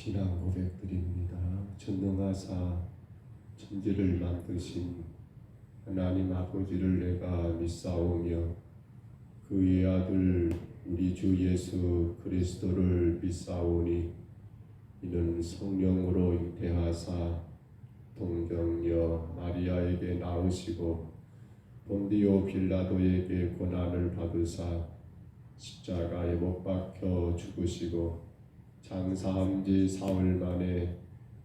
신앙 고백드립니다. 전능하사 천지를 만드신 하나님 아버지를 내가 믿사오며 그의 아들 우리 주 예수 그리스도를 믿사오니 이는 성령으로 잉태하사 동정녀 마리아에게 낳으시고 본디오 빌라도에게 고난을 받으사 십자가에 못 박혀 죽으시고 장사한 지 사흘 만에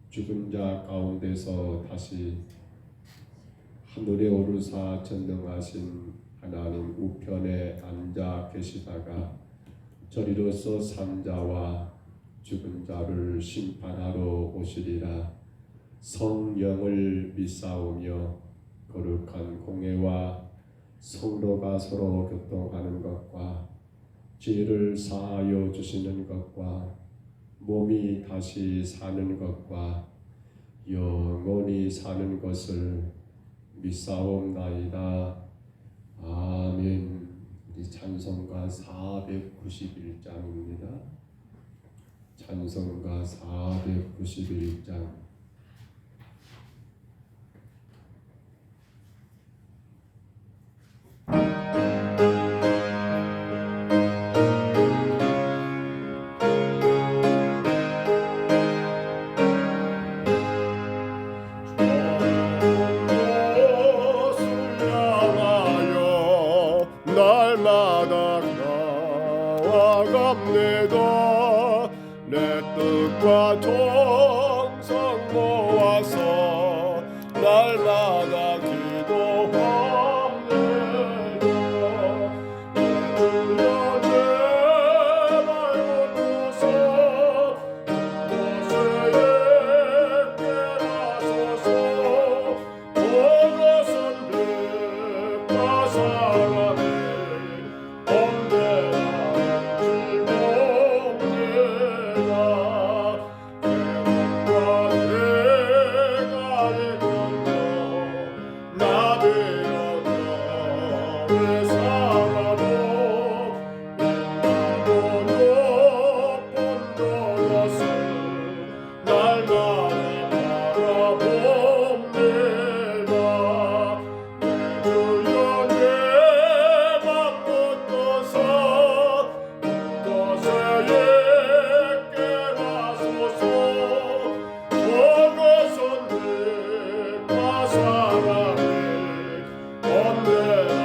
죽은 자 가운데서 다시 하늘에 오르사 전능하신 하나님 우편에 앉아 계시다가 저리로서 산자와 죽은 자를 심판하러 오시리라. 성령을 믿사오며 거룩한 공회와 성도가 서로 교통하는 것과 죄를 사하여 주시는 것과 몸이 다시 사는 것과 영원히 사는 것을 믿사옵나이다. 아멘. 우리 찬송가 491장입니다. 찬송가 491장. 날마다 나아갑니다. 내 뜻과 정성 모아서 날마다 기도합니다. 주여 제발 붙드소 곳에 있게 하소서. 그것은 빛과 사랑의 사랑해 언제나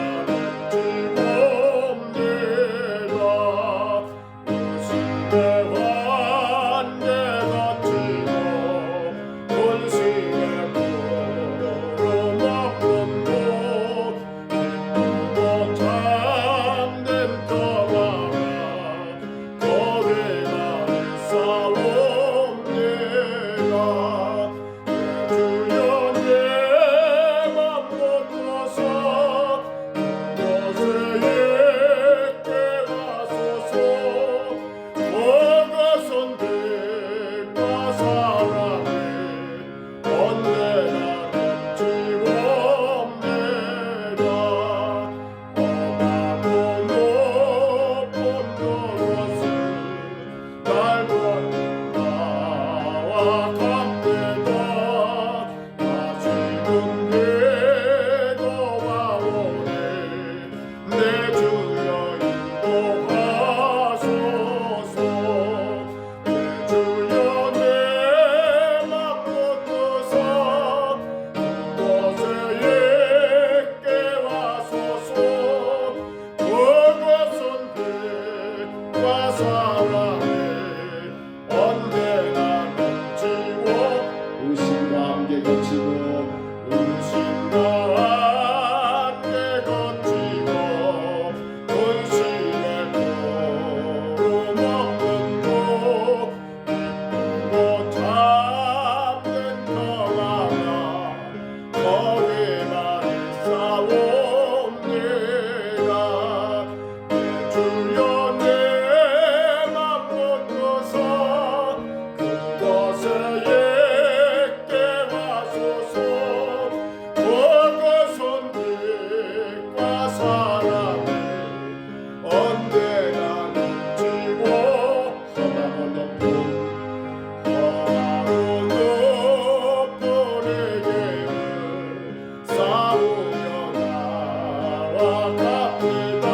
때와 같이다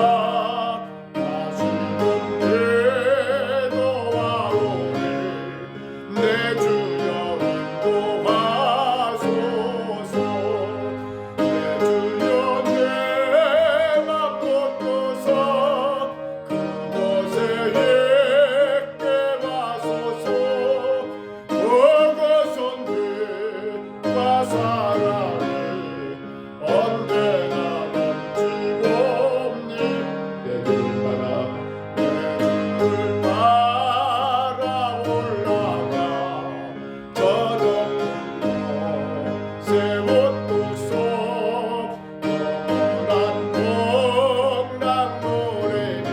다시는 기도와 오리 내 주여 인도하소서 내 주여 내 맘 걷고서 그곳에 있게 하소서 그것은 빛과 사랑이 언제나 넘치고 없니 내 눈을 따라 올라가 저녁 세운 뚝속 영원한 풍랑노래며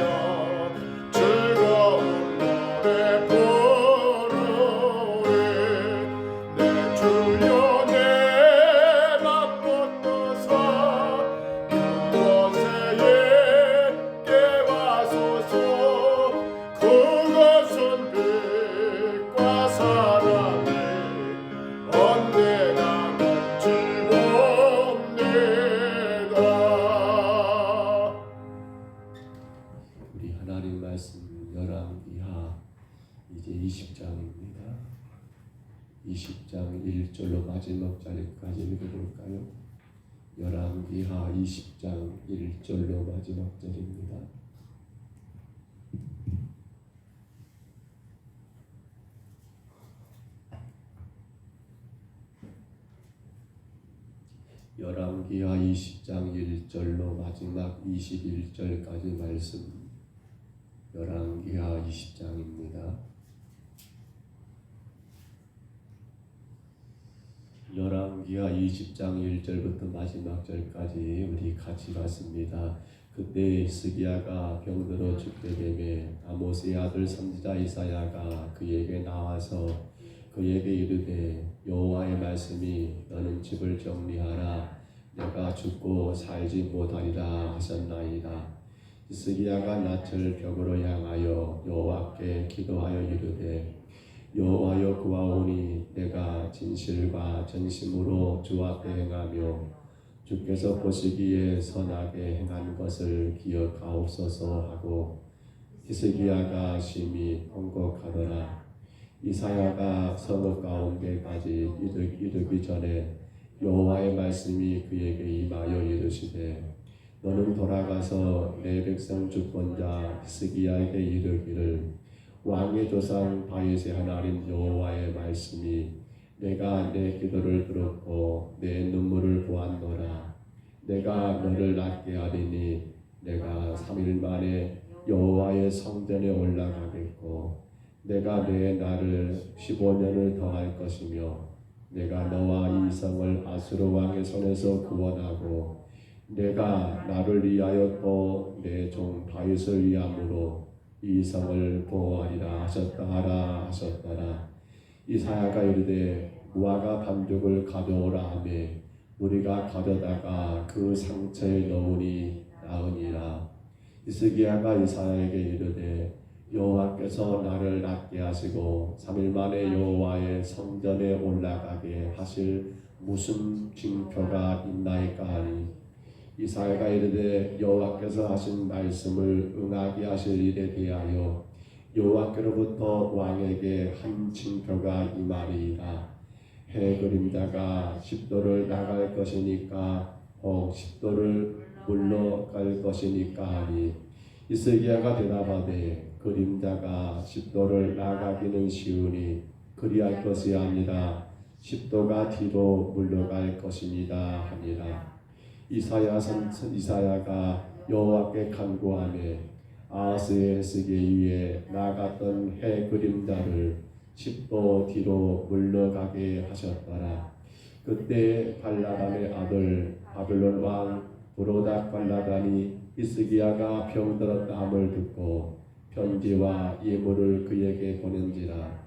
즐거운 노래 부르리 내 주여 내 맘 걷고서 그곳에 있게 하소서 그것은 빛과 사랑이 언제나 넘치고 옵니다. 우리 하나님 말씀 열왕기하 이제 20장입니다. 20장 1절로 마지막 자리까지 읽어볼까요? 열왕기하 20장 1절로 마지막 절입니다. 열왕기하 20장 1절로 마지막 21절까지 말씀 열왕기하 20장입니다. 열왕기하 20장 1절부터 마지막 절까지 우리 같이 봤습니다. 그때 스기야가 병들어 죽게 되매 아모스의 아들 선지자 이사야가 그에게 나와서 그에게 이르되 여호와의 말씀이 너는 집을 정리하라 내가 죽고 살지 못하리라 하셨나이다. 스기야가 낯을 벽으로 향하여 여호와께 기도하여 이르되 여호와여 구하오니 내가 진실과 전심으로 주 앞에 행하며 주께서 보시기에 선하게 행한 것을 기억하옵소서 하고 히스기야가 심히 통곡하더라. 이사야가 성읍 가운데까지 이르기 전에 여호와의 말씀이 그에게 임하여 이르시되 너는 돌아가서 내 백성 주권자 히스기야에게 이르기를 왕의 조상 다윗의 하나님 여호와의 말씀이 내가 내 기도를 들었고 내 눈물을 보았노라. 내가 너를 낫게 하리니 내가 3일 만에 여호와의 성전에 올라가겠고 내가 내 날을 15년을 더할 것이며 내가 너와 이 성을 아수르 왕의 손에서 구원하고 내가 나를 위하여 또 내 종 다윗을 위함으로 이 성을 보호하리라 하셨다라 하셨더라. 이사야가 이르되 무화과 반죽을 가져오라 하며 우리가 가져다가 그 상처에 넣으니 나으니라. 히스기야가 이사야에게 이르되 여호와께서 나를 낫게 하시고 3일 만에 여호와의 성전에 올라가게 하실 무슨 징표가 있나이까 하니 이사야가 이르되 여호와께서 하신 말씀을 응하게 하실 일에 대하여 여호와께로부터 왕에게 한 징표가 임하리이다. 해 그림자가 10도를 나갈 것이니까 혹 10도를 물러갈 것이니까 하니 히스기야가 대답하되 그림자가 10도를 나가기는 쉬우니 그리할 것이 아니라 10도가 뒤로 물러갈 것입니다 하니라. 이사야가 여호와께 간구하며 아하스의 헤스기에 의해 나갔던 해 그림자를 10도 뒤로 물러가게 하셨더라. 그때 발라단의 아들 바벨론 왕 브로닥 발라단이 히스기야가 병들었다 함을 듣고 편지와 예물을 그에게 보낸지라.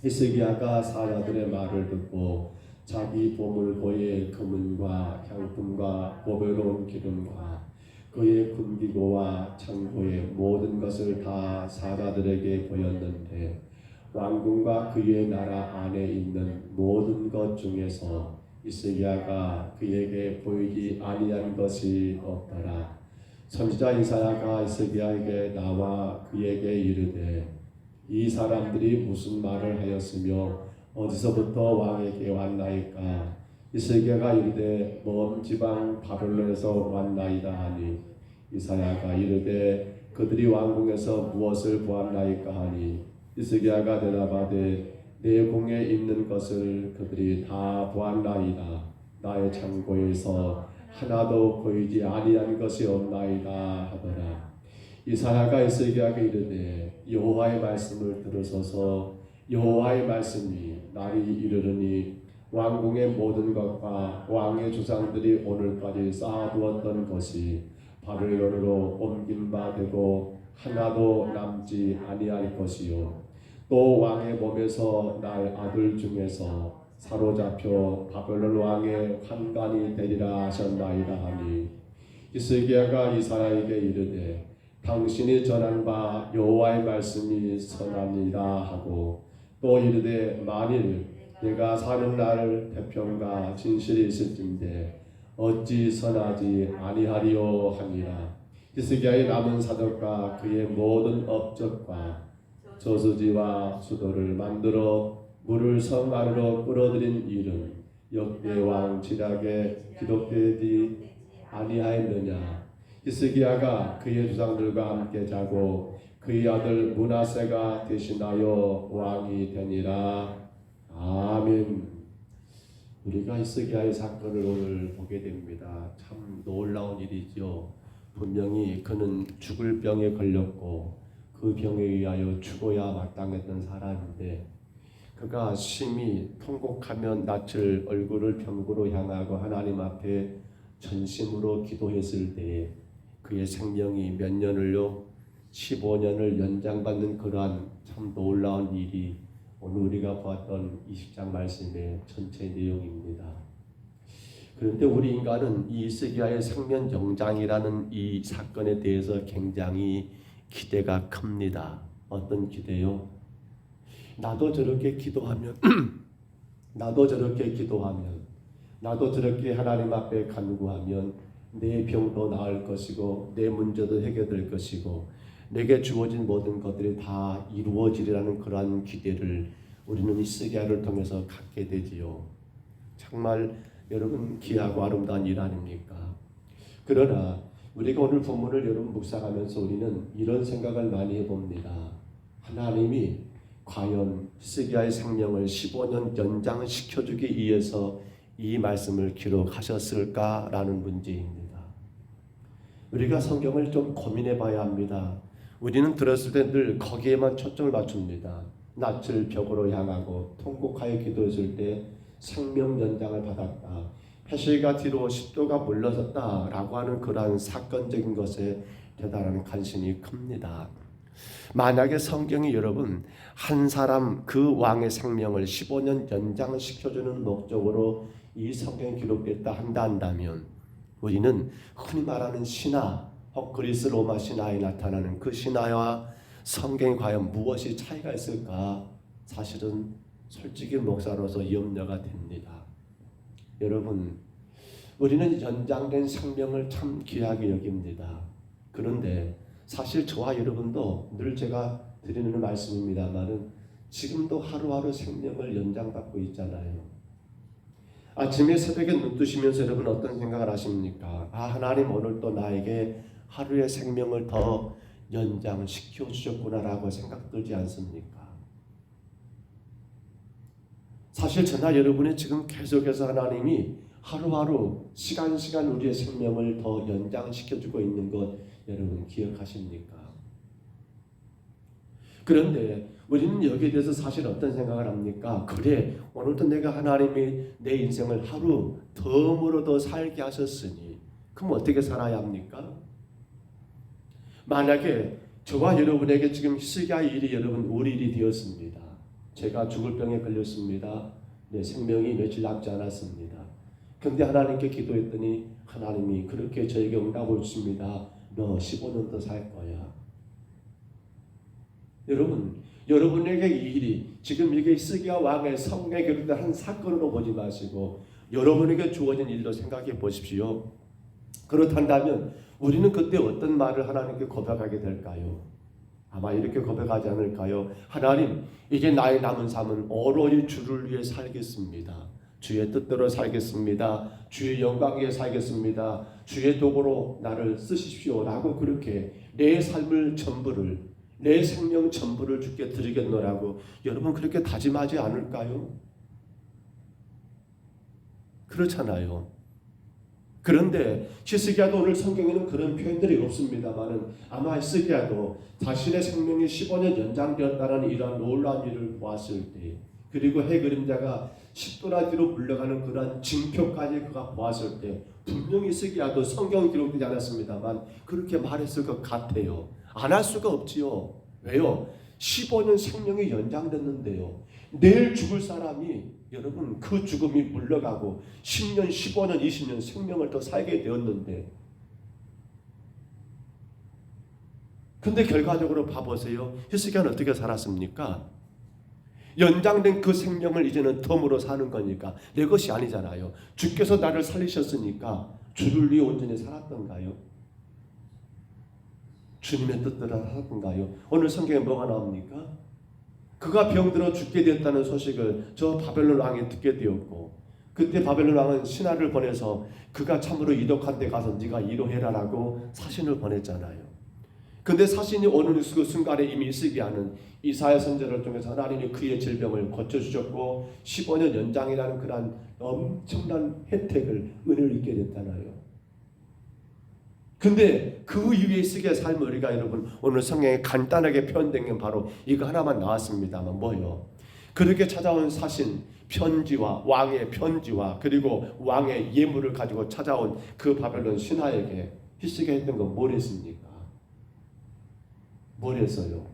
히스기야가 사자들의 말을 듣고 자기 보물고의 금은과 향품과 보배로운 기름과 그의 군기고와 창고의 모든 것을 다 사자들에게 보였는데 왕궁과 그의 나라 안에 있는 모든 것 중에서 이스기야가 그에게 보이지 아니한 것이 없더라. 선지자 이사야가 이스기야에게 나와 그에게 이르되 이 사람들이 무슨 말을 하였으며 어디서부터 왕에게 왔나이까. 이스기야가 이르되 먼 지방 바벨론에서 왔나이다 하니 이사야가 이르되 그들이 왕궁에서 무엇을 보았나이까 하니 이스기야가 대답하되 내 궁에 있는 것을 그들이 다 보았나이다. 나의 창고에서 하나도 보이지 아니한 것이 없나이다 하더라. 이사야가 이스기야에게 이르되 여호와의 말씀을 들으소서. 여호와의 말씀이 날이 이르르니 왕궁의 모든 것과 왕의 주상들이 오늘까지 쌓아두었던 것이 바벨론으로 옮긴 바 되고 하나도 남지 아니할 것이요 또 왕의 몸에서 날 아들 중에서 사로잡혀 바벨론 왕의 환관이 되리라 하셨나이다 하니 히스기야가 이사야에게 이르되 당신이 전한 바 여호와의 말씀이 선합니다 하고 또 이르되 만일 내가 사는 날 태평과 진실이 있을진데 어찌 선하지 아니하리요 하니라. 히스기야의 남은 사적과 그의 모든 업적과 저수지와 수도를 만들어 물을 성 안으로 끌어들인 일은 역대 왕 지략에 기록되지 아니하였느냐. 히스기야가 그의 주상들과 함께 자고 그의 아들 므낫세가 대신하여 왕이 되니라. 아멘. 우리가 히스기야의 사건을 오늘 보게 됩니다. 참 놀라운 일이죠. 분명히 그는 죽을 병에 걸렸고 그 병에 의하여 죽어야 마땅했던 사람인데 그가 심히 통곡하며 낯을 얼굴을 병으로 향하고 하나님 앞에 전심으로 기도했을 때에 그의 생명이 몇 년을요? 15년을 연장받는 그러한 참 놀라운 일이 오늘 우리가 보았던 20장 말씀의 전체 내용입니다. 그런데 우리 인간은 이 히스기야의 생명 연장이라는 이 사건에 대해서 굉장히 기대가 큽니다. 어떤 기대요? 나도 저렇게 기도하면 나도 저렇게 기도하면 나도 저렇게 하나님 앞에 간구하면 내 병도 나을 것이고 내 문제도 해결될 것이고 내게 주어진 모든 것들이 다 이루어지리라는 그러한 기대를 우리는 히스기야를 통해서 갖게 되지요. 정말 여러분 귀하고 아름다운 일 아닙니까? 그러나 우리가 오늘 본문을 여러분 묵상하면서 우리는 이런 생각을 많이 해봅니다. 하나님이 과연 히스기야의 생명을 15년 연장시켜주기 위해서 이 말씀을 기록하셨을까라는 문제입니다. 우리가 성경을 좀 고민해 봐야 합니다. 우리는 들었을 때 늘 거기에만 초점을 맞춥니다. 낯을 벽으로 향하고 통곡하여 기도했을 때 생명 연장을 받았다. 폐실과 뒤로 10도가 물러섰다 라고 하는 그러한 사건적인 것에 대단한 관심이 큽니다. 만약에 성경이 여러분 한 사람 그 왕의 생명을 15년 연장시켜주는 목적으로 이 성경이 기록됐다 한다면 우리는 흔히 말하는 신화 혹 그리스 로마 신화에 나타나는 그 신화와 성경이 과연 무엇이 차이가 있을까? 사실은 솔직히 목사로서 염려가 됩니다. 여러분, 우리는 연장된 생명을 참 귀하게 여깁니다. 그런데 사실 저와 여러분도 늘 제가 드리는 말씀입니다만은 지금도 하루하루 생명을 연장받고 있잖아요. 아침에 새벽에 눈 뜨시면서 여러분 어떤 생각을 하십니까? 하나님 오늘 또 나에게 하루의 생명을 더 연장시켜 주셨구나라고 생각 들지 않습니까? 사실 저나 여러분이 지금 계속해서 하나님이 하루하루 시간 우리의 생명을 더 연장시켜주고 있는 것 여러분 기억하십니까? 그런데 우리는 여기에 대해서 사실 어떤 생각을 합니까? 그래, 오늘도 내가 하나님이 내 인생을 하루 덤으로 더 살게 하셨으니 그럼 어떻게 살아야 합니까? 만약에 저와 여러분에게 지금 히스기야의 일이 여러분 우리 일이 되었습니다. 제가 죽을 병에 걸렸습니다. 내 생명이 며칠 남지 않았습니다. 그런데 하나님께 기도했더니 하나님이 그렇게 저에게 응답을 주십니다. 너 15년 더 살 거야. 여러분에게 이 일이 지금 이게 히스기야 왕의 성경에 기록된 한 사건으로 보지 마시고 여러분에게 주어진 일로 생각해 보십시오. 그렇다면 우리는 그때 어떤 말을 하나님께 고백하게 될까요? 아마 이렇게 고백하지 않을까요? 하나님, 이제 나의 남은 삶은 오로지 주를 위해 살겠습니다. 주의 뜻대로 살겠습니다. 주의 영광 위해 살겠습니다. 주의 도구로 나를 쓰십시오 라고 그렇게 내 삶을 전부를, 내 생명 전부를 주께 드리겠노라고 여러분 그렇게 다짐하지 않을까요? 그렇잖아요. 그런데 히스기야도 오늘 성경에는 그런 표현들이 없습니다만은 아마 히스기야도 자신의 생명이 15년 연장되었다는 이러한 놀라운 일을 보았을 때, 그리고 해 그림자가 10도나 뒤로 물러가는 그러한 징표까지 그가 보았을 때 분명히 히스기야도 성경에 기록되지 않았습니다만 그렇게 말했을 것 같아요. 안 할 수가 없지요. 왜요? 15년 생명이 연장됐는데요. 내일 죽을 사람이 여러분 그 죽음이 물러가고 10년, 15년, 20년 생명을 더 살게 되었는데, 근데 결과적으로 봐보세요. 히스기야는 어떻게 살았습니까? 연장된 그 생명을 이제는 덤으로 사는 거니까 내 것이 아니잖아요. 주께서 나를 살리셨으니까 주를 위해 온전히 살았던가요? 주님의 뜻대로 살았던가요? 오늘 성경에 뭐가 나옵니까? 그가 병들어 죽게 되었다는 소식을 저 바벨론 왕이 듣게 되었고, 그때 바벨론 왕은 신하를 보내서 그가 참으로 이독한 데 가서 네가 이로해라라고 사신을 보냈잖아요. 근데 사신이 오는 그 순간에 이미 히스기야는 이사야 선지자를 통해서 하나님이 그의 질병을 고쳐주셨고 15년 연장이라는 그런 엄청난 혜택을, 은혜를 입게 됐잖아요. 근데 그 이후에 히스기야의 삶을 우리가 여러분 오늘 성경에 간단하게 표현된 게 바로 이거 하나만 나왔습니다만 뭐요? 그렇게 찾아온 사신 편지와 왕의 편지와 그리고 왕의 예물을 가지고 찾아온 그 바벨론 신하에게 히스기야 했던 건 뭘 했습니까? 뭘 했어요?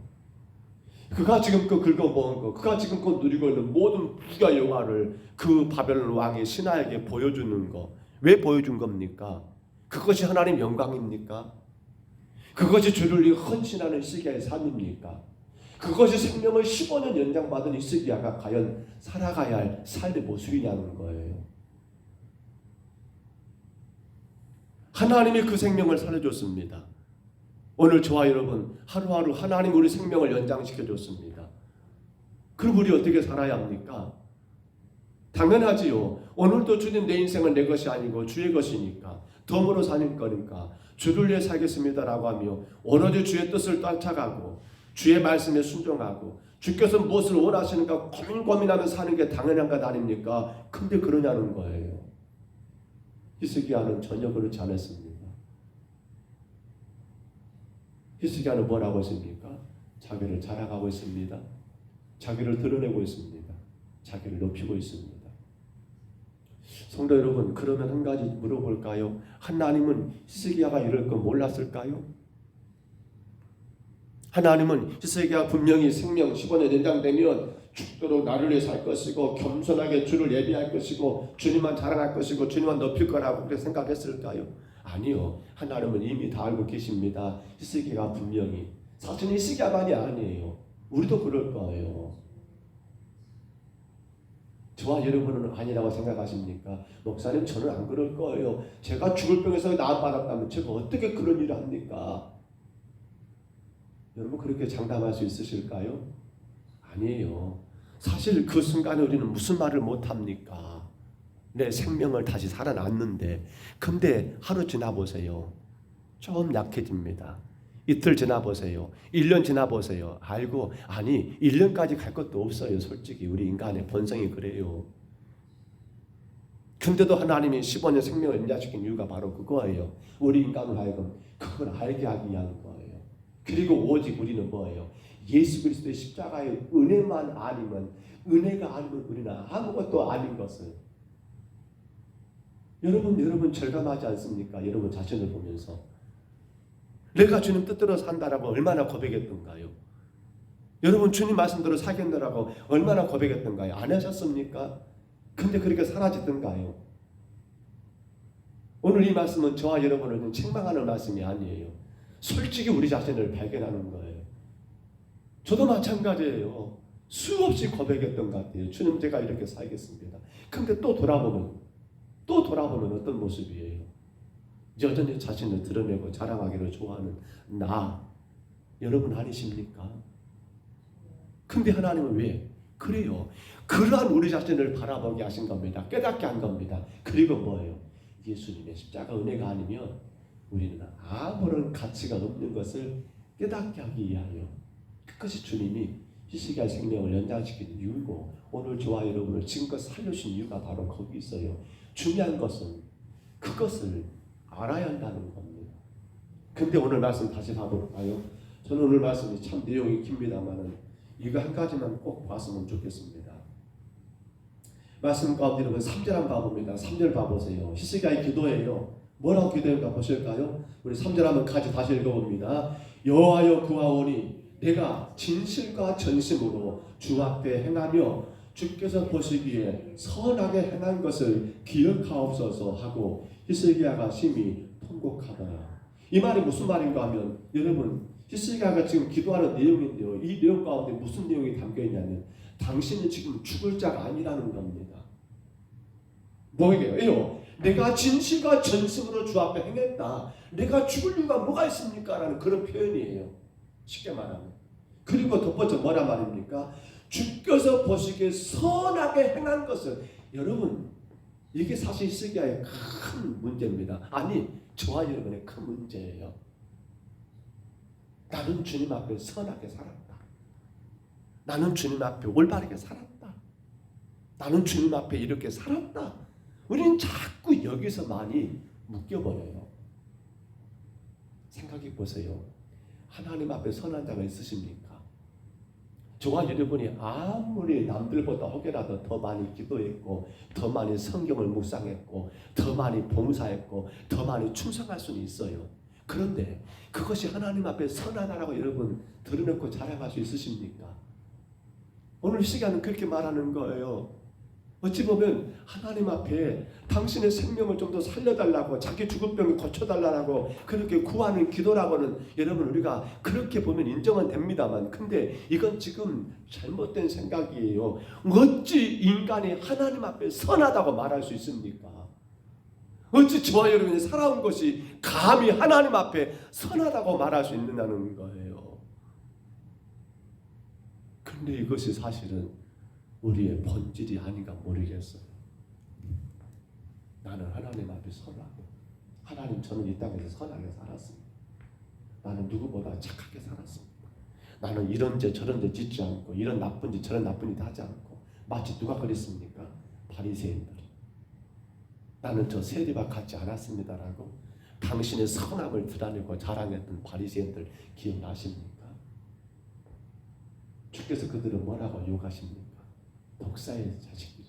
그가 지금껏 긁어모은 거, 그가 지금껏 누리고 있는 모든 부가 영화를 그 바벨론 왕의 신하에게 보여주는 거, 왜 보여준 겁니까? 그것이 하나님 영광입니까? 그것이 주를 위해 헌신하는 히스기야의 삶입니까? 그것이 생명을 15년 연장받은 히스기야가 과연 살아가야 할 삶의 모습이냐는 거예요. 하나님이 그 생명을 살려줬습니다. 오늘 저와 여러분 하루하루 하나님 우리 생명을 연장시켜줬습니다. 그럼 우리 어떻게 살아야 합니까? 당연하지요. 오늘도 주님 내 인생은 내 것이 아니고 주의 것이니까 덤으로 사는 거니까 주를 위해 살겠습니다라고 하며 오로지 주의 뜻을 따라가고 주의 말씀에 순종하고 주께서 무엇을 원하시는가 고민하며 사는 게 당연한 것 아닙니까? 근데 그러냐는 거예요. 히스기야는 전혀 그렇지 않았습니다. 히스기야는 뭐라고 했습니까? 자기를 자랑하고 있습니다. 자기를 드러내고 있습니다. 자기를 높이고 있습니다. 성도 여러분, 그러면 한 가지 물어볼까요? 하나님은 히스기야가 이럴 거 몰랐을까요? 하나님은 히스기야가 분명히 생명 15년 연장되면 죽도록 나를 위해 살 것이고 겸손하게 주를 예비할 것이고 주님만 자랑할 것이고 주님만 높일 거라고 그렇게 생각했을까요? 아니요. 하나님은 이미 다 알고 계십니다. 히스기야가 분명히, 사실 히스기야만이 아니에요. 우리도 그럴 거예요. 저와 여러분은 아니라고 생각하십니까? 목사님, 저는 안 그럴 거예요. 제가 죽을 병에서 나음받았다면 제가 어떻게 그런 일을 합니까? 여러분 그렇게 장담할 수 있으실까요? 아니에요. 사실 그 순간에 우리는 무슨 말을 못합니까? 내 생명을 다시 살아났는데, 근데 하루 지나보세요. 좀 약해집니다. 이틀 지나보세요. 1년 지나보세요. 알고, 아니 1년까지 갈 것도 없어요. 솔직히 우리 인간의 본성이 그래요. 근데도 하나님이 15년 생명을 연장시킨 이유가 바로 그거예요. 우리 인간을 하여금 그걸 알게 하기 위한 거예요. 그리고 오직 우리는 뭐예요? 예수 그리스도의 십자가의 은혜만 아니면, 은혜가 아니면 우리는 아무것도 아닌 것을. 여러분 절감하지 않습니까? 여러분 자신을 보면서 내가 주님 뜻대로 산다라고 얼마나 고백했던가요? 여러분 주님 말씀대로 살겠노라고 얼마나 고백했던가요? 안 하셨습니까? 근데 그렇게 사라지던가요? 오늘 이 말씀은 저와 여러분을 책망하는 말씀이 아니에요. 솔직히 우리 자신을 발견하는 거예요. 저도 마찬가지예요. 수없이 고백했던 것 같아요. 주님 제가 이렇게 살겠습니다. 근데 또 돌아보면 또 돌아보면 어떤 모습이에요? 여전히 자신을 드러내고 자랑하기를 좋아하는 나, 여러분 아니십니까? 근데 하나님은 왜? 그래요. 그러한 우리 자신을 바라보게 하신 겁니다. 깨닫게 한 겁니다. 그리고 뭐예요? 예수님의 십자가 은혜가 아니면 우리는 아무런 가치가 없는 것을 깨닫게 하기 위하여, 그것이 주님이 희생의 생명을 연장시킨 이유고, 오늘 저와 여러분을 지금껏 살려주신 이유가 바로 거기 있어요. 중요한 것은 그것을 알아야 한다는 겁니다. 근데 오늘 말씀 다시 봐볼까요? 저는 오늘 말씀이 참 내용이 깁니다만은 이거 한 가지만 꼭 봤으면 좋겠습니다. 말씀 가운데 보면 3절 한번 봐봅니다. 3절 봐보세요. 히스기야의 기도예요. 뭐라고 기도했는가 보실까요? 우리 3절 한번 같이 다시 읽어봅니다. 여호와여 구하오니 내가 진실과 전심으로 주 앞에 행하며 주께서 보시기에 선하게 행한 것을 기억하옵소서 하고 히스기야가 심히 통곡하더라. 이 말이 무슨 말인가 하면, 여러분 히스기야가 지금 기도하는 내용인데요, 이 내용 가운데 무슨 내용이 담겨 있냐면 당신은 지금 죽을 자가 아니라는 겁니다. 뭐예요? 내가 진실과 전심으로 주 앞에 행했다. 내가 죽을 이유가 뭐가 있습니까? 라는 그런 표현이에요. 쉽게 말하면. 그리고 덧붙여 뭐란 말입니까? 주께서 보시기에 선하게 행한 것을, 여러분 이게 사실 히스기야의 큰 문제입니다. 아니, 저와 여러분의 큰 문제예요. 나는 주님 앞에 선하게 살았다. 나는 주님 앞에 올바르게 살았다. 나는 주님 앞에 이렇게 살았다. 우리는 자꾸 여기서 많이 묶여버려요. 생각해 보세요. 하나님 앞에 선한 자가 있으십니까? 저와 여러분이 아무리 남들보다 혹여라도 더 많이 기도했고, 더 많이 성경을 묵상했고, 더 많이 봉사했고, 더 많이 충성할 수는 있어요. 그런데 그것이 하나님 앞에 선하다라고 여러분 드러내고 자랑할 수 있으십니까? 오늘 시간은 그렇게 말하는 거예요. 어찌 보면 하나님 앞에 당신의 생명을 좀 더 살려달라고, 자기 죽을 병을 고쳐달라고 그렇게 구하는 기도라고는 여러분 우리가 그렇게 보면 인정은 됩니다만, 근데 이건 지금 잘못된 생각이에요. 어찌 인간이 하나님 앞에 선하다고 말할 수 있습니까? 어찌 저와 여러분이 살아온 것이 감히 하나님 앞에 선하다고 말할 수 있느냐는 거예요. 근데 이것이 사실은 우리의 본질이 아닌가 모르겠어요. 나는 하나님 앞에 선하고, 하나님 저는 이 땅에서 선하게 살았습니다. 나는 누구보다 착하게 살았습니다. 나는 이런 죄 저런 죄 짓지 않고, 이런 나쁜 짓 저런 나쁜 짓 하지 않고. 마치 누가 그랬습니까? 바리새인들. 나는 저 세리와 같지 않았습니다라고 당신의 선함을 드러내고 자랑했던 바리새인들 기억나십니까? 주께서 그들은 뭐라고 욕하십니까? 독사의 자식이라,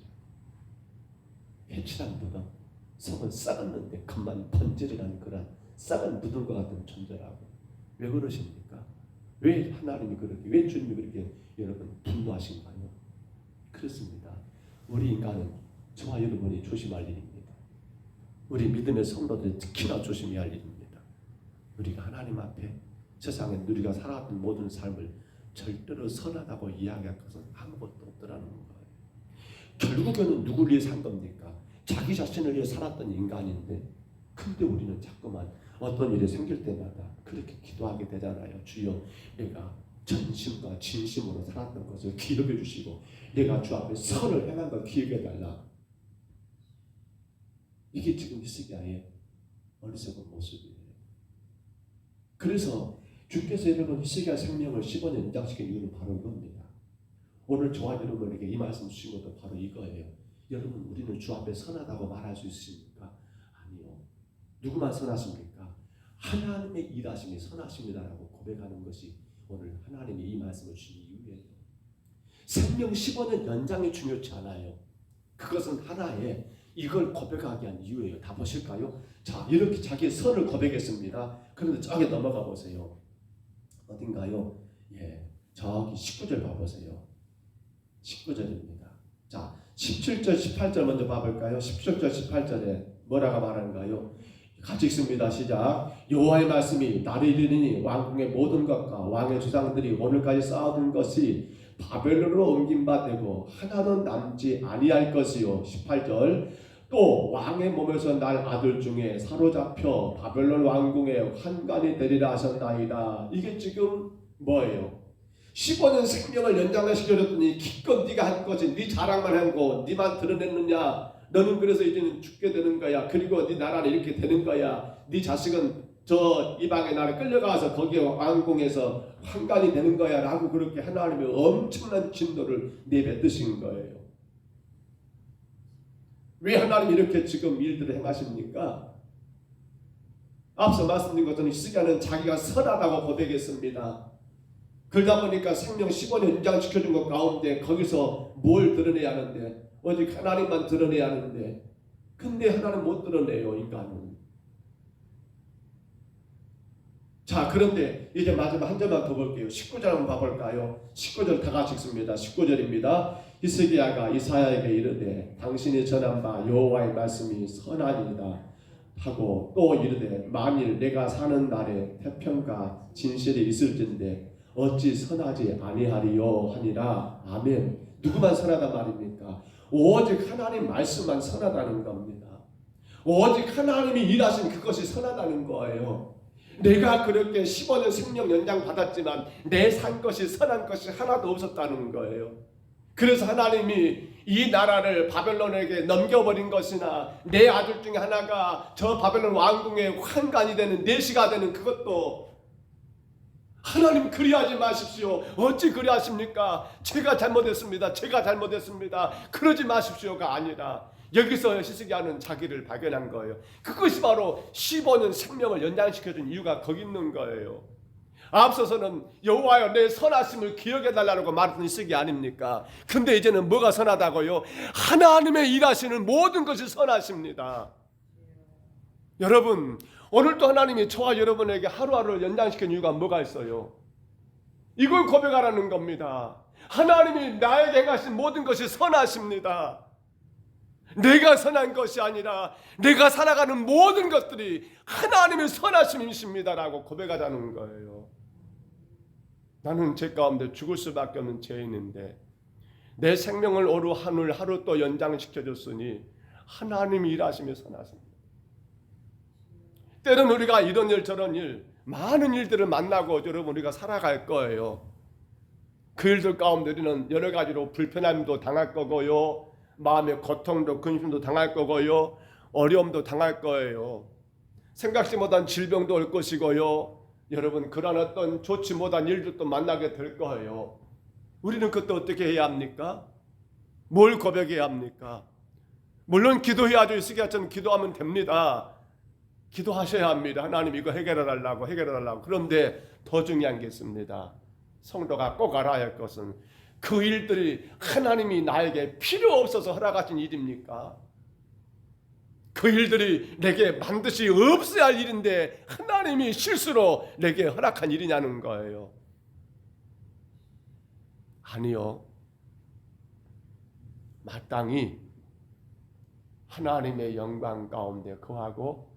회칠한 무덤, 속은 썩었는데 겉만 번지르는 그런 썩은 무덤과 같은 존재라고. 왜 그러십니까? 왜 하나님이 그렇게, 왜 주님이 그렇게 여러분 분노하신가요? 그렇습니다. 우리 인간은 저와 여러분이 조심할 일입니다. 우리 믿음의 성도들이 특히나 조심해야 할 일입니다. 우리가 하나님 앞에 세상에 우리가 살아왔던 모든 삶을 절대로 선하다고 이야기할 것은 아무것도 없더라는 거예요. 결국에는 누구를 위해 산 겁니까? 자기 자신을 위해 살았던 인간인데, 근데 우리는 자꾸만 어떤 일이 생길 때마다 그렇게 기도하게 되잖아요. 주여, 내가 전심과 진심으로 살았던 것을 기억해 주시고, 내가 주 앞에 선을 행한 걸 기억해 달라. 이게 지금 히스기야의 어리석은 모습이에요. 그래서 주께서 여러분 히스기야 생명을 10원 연장시킨 이유는 바로 이겁니다. 오늘 저와 여러분에게 이 말씀 주신 것도 바로 이거예요. 여러분, 우리는 주 앞에 선하다고 말할 수 있습니까? 아니요. 누구만 선하십니까? 하나님의 일하심이 선하십니다라고 고백하는 것이 오늘 하나님이 이 말씀을 주신 이유예요. 생명 15년 연장이 중요치 않아요. 그것은 하나의 이걸 고백하기 위한 이유예요. 다 보실까요? 자, 이렇게 자기의 선을 고백했습니다. 그런데 저기 넘어가 보세요. 어딘가요? 예, 저기 19절 봐보세요. 19절입니다. 자, 17절, 18절 먼저 봐볼까요? 17절, 18절에 뭐라고 말하는가요? 같이 읽습니다. 시작. 여호와의 말씀이 나를 이르니 왕궁의 모든 것과 왕의 주상들이 오늘까지 쌓아둔 것이 바벨론으로 옮긴 바 되고 하나도 남지 아니할 것이요. 18절. 또 왕의 몸에서 날 아들 중에 사로잡혀 바벨론 왕궁에 환관이 되리라 하셨나이다. 이게 지금 뭐예요? 15년 생명을 연장시켜줬더니 기껏 네가 한 것이 네 자랑만 한 거 네만 드러냈느냐? 너는 그래서 이제는 죽게 되는 거야. 그리고 네 나라는 이렇게 되는 거야. 네 자식은 저 이방의 나라에 끌려가서 거기에 왕궁에서 환관이 되는 거야 라고 그렇게 하나님의 엄청난 진노를 내뱉으신 거예요. 왜 하나님이 이렇게 지금 일들을 행하십니까? 앞서 말씀드린 것처럼 히스기야는 자기가 선하다고 고백했습니다. 그러다 보니까 생명 15년 연장시켜준 것 가운데 거기서 뭘 드러내야 하는데 오직 하나님만 드러내야 하는데 근데 하나님 못 드러내요. 인간은. 자, 그런데 이제 마지막 한 절만 더 볼게요. 19절 한번 봐볼까요? 19절 다 같이 읽습니다. 19절입니다. 히스기야가 이사야에게 이르되 당신이 전한 바 여호와의 말씀이 선하니이다 하고 또 이르되 만일 내가 사는 날에 태평과 진실이 있을진데 어찌 선하지 아니하리요 하니라. 아멘. 누구만 선하단 말입니까? 오직 하나님 말씀만 선하다는 겁니다. 오직 하나님이 일하신 그것이 선하다는 거예요. 내가 그렇게 15년 생명 연장 받았지만 내 산 것이 선한 것이 하나도 없었다는 거예요. 그래서 하나님이 이 나라를 바벨론에게 넘겨버린 것이나 내 아들 중에 하나가 저 바벨론 왕궁의 환관이 되는 내시가 되는 그것도 하나님 그리하지 마십시오. 어찌 그리하십니까? 제가 잘못했습니다. 제가 잘못했습니다. 그러지 마십시오가 아니라 여기서 히스기야는 자기를 발견한 거예요. 그것이 바로 15년 생명을 연장시켜준 이유가 거기 있는 거예요. 앞서서는 여호와여 내 선하심을 기억해달라고 말했던 히스기야 아닙니까? 근데 이제는 뭐가 선하다고요? 하나님의 일하시는 모든 것이 선하십니다. 여러분 오늘도 하나님이 저와 여러분에게 하루하루를 연장시킨 이유가 뭐가 있어요? 이걸 고백하라는 겁니다. 하나님이 나에게 행하신 모든 것이 선하십니다. 내가 선한 것이 아니라 내가 살아가는 모든 것들이 하나님의 선하심이십니다라고 고백하자는 거예요. 나는 제 가운데 죽을 수밖에 없는 죄인인데 내 생명을 오늘 하루 또 연장시켜줬으니 하나님이 일하심이 선하십니다. 때로는 우리가 이런 일 저런 일 많은 일들을 만나고 여러분 우리가 살아갈 거예요. 그 일들 가운데 우리는 여러 가지로 불편함도 당할 거고요. 마음의 고통도 근심도 당할 거고요. 어려움도 당할 거예요. 생각지 못한 질병도 올 것이고요. 여러분 그런 어떤 좋지 못한 일들도 만나게 될 거예요. 우리는 그때 어떻게 해야 합니까? 뭘 고백해야 합니까? 물론 기도해야죠. 히스기야처럼 기도하면 됩니다. 기도하셔야 합니다. 하나님 이거 해결해달라고. 그런데 더 중요한 게 있습니다. 성도가 꼭 알아야 할 것은 그 일들이 하나님이 나에게 필요 없어서 허락하신 일입니까? 그 일들이 내게 반드시 없어야 할 일인데 하나님이 실수로 내게 허락한 일이냐는 거예요. 아니요. 마땅히 하나님의 영광 가운데 거하고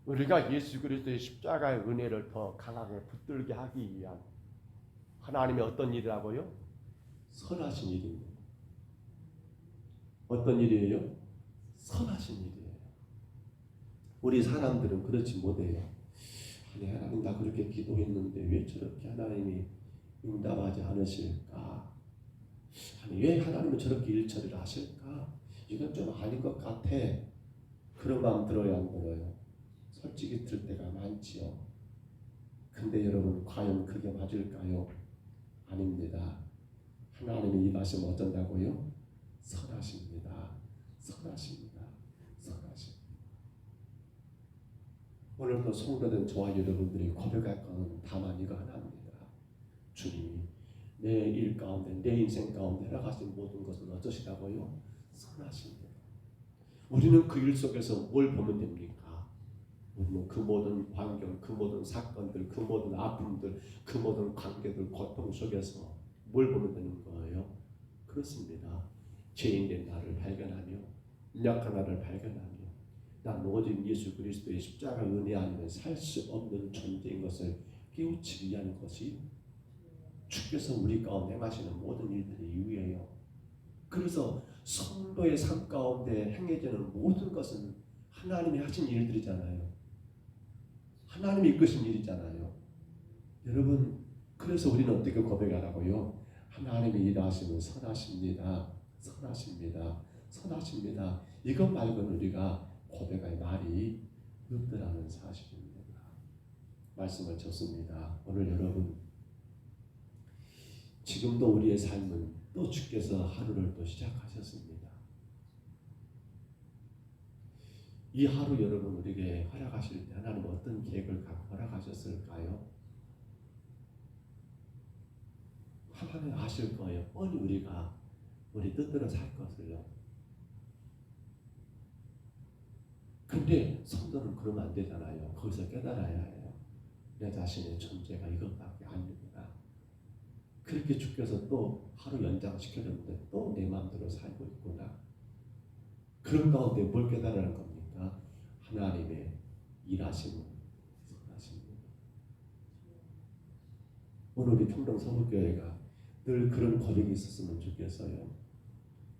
우리가 예수 그리스도의 십자가의 은혜를 더 강하게 붙들게 하기 위한 하나님의 어떤 일이라고요? 선하신 일입니다. 어떤 일이에요? 선하신 일이에요. 우리 사람들은 그렇지 못해요. 아니 하나님 나 그렇게 기도했는데 왜 저렇게 하나님이 응답하지 않으실까? 아니 왜 하나님은 저렇게 일 처리를 하실까? 이건 좀 아닌 것 같아. 그런 마음 들어야 안 들어요? 솔직히 들 때가 많지요. 근데 여러분 과연 그게 맞을까요? 아닙니다. 하나님이 일하시면 어쩐다고요? 선하십니다. 선하십니다. 선하십니다. 오늘도 성도된 저와 여러분들이 고백할 것은 다만 이거 하나입니다. 주님이 내 일 가운데 내 인생 가운데 허락하신 모든 것은 어쩌시다고요? 선하십니다. 우리는 그 일 속에서 뭘 보면 됩니까? 우리는 그 모든 환경, 그 모든 사건들, 그 모든 아픔들, 그 모든 관계들, 고통 속에서 뭘 보면 되는 거예요? 그렇습니다. 죄인된 나를 발견하며 약한 나를 발견하며 난 오직 예수 그리스도의 십자가 은혜 아니면 살 수 없는 존재인 것을 깨우치기 위한 것이 주께서 우리 가운데 행하시는 모든 일들이 이유예요. 그래서 성도의 삶 가운데 행해지는 모든 것은 하나님이 하신 일들이잖아요. 하나님이 이끄신 일이잖아요. 여러분, 그래서 우리는 어떻게 고백하라고요? 하나님이 일하시면 선하십니다. 선하십니다. 선하십니다. 이것 말고는 우리가 고백할 말이 없더라는 사실입니다. 말씀을 줬습니다. 오늘 여러분, 지금도 우리의 삶은 또 주께서 하루를 또 시작하셨습니다. 이 하루 여러분 우리에게 허락하실 때 하나님 어떤 계획을 갖고 허락하셨을까요? 하나님 아실 거예요. 뻔히 우리 뜻대로 살 것을요. 근데 성도는 그러면 안 되잖아요. 거기서 깨달아야 해요. 내 자신의 존재가 이것밖에 아니구나. 그렇게 주께서 또 하루 연장시켜줬는데 또 내 마음대로 살고 있구나. 그런 가운데 뭘 깨달으는 겁니까? 하나님의 일하심을 선하십니다. 오늘 우리 평동서북교회가 늘 그런 고백이 있었으면 좋겠어요.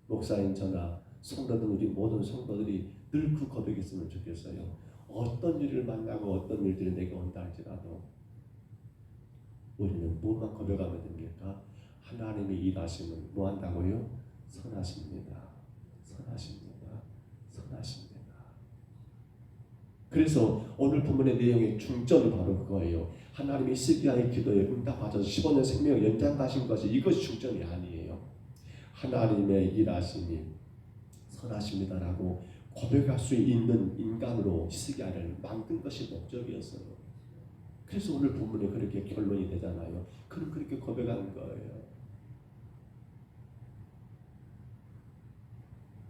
목사님 저나 성도들 우리 모든 성도들이 늘 그 고백이 있으면 좋겠어요. 어떤 일을 만나고 어떤 일들이 내게 온다 할지라도 우리는 무엇만 고백하면 됩니까? 하나님이 일하시면 뭐 한다고요? 선하십니다. 선하십니다. 선하십니다. 그래서 오늘 본문의 내용의 중점이 바로 그거예요. 하나님이 히스기야의 기도에 응답하셔서 15년 생명을 연장하신 것이 이것이 중점이 아니에요. 하나님의 일하심이 선하십니다라고 고백할 수 있는 인간으로 히스기야를 만든 것이 목적이었어요. 그래서 오늘 본문에 그렇게 결론이 되잖아요. 그럼 그렇게 고백하는 거예요.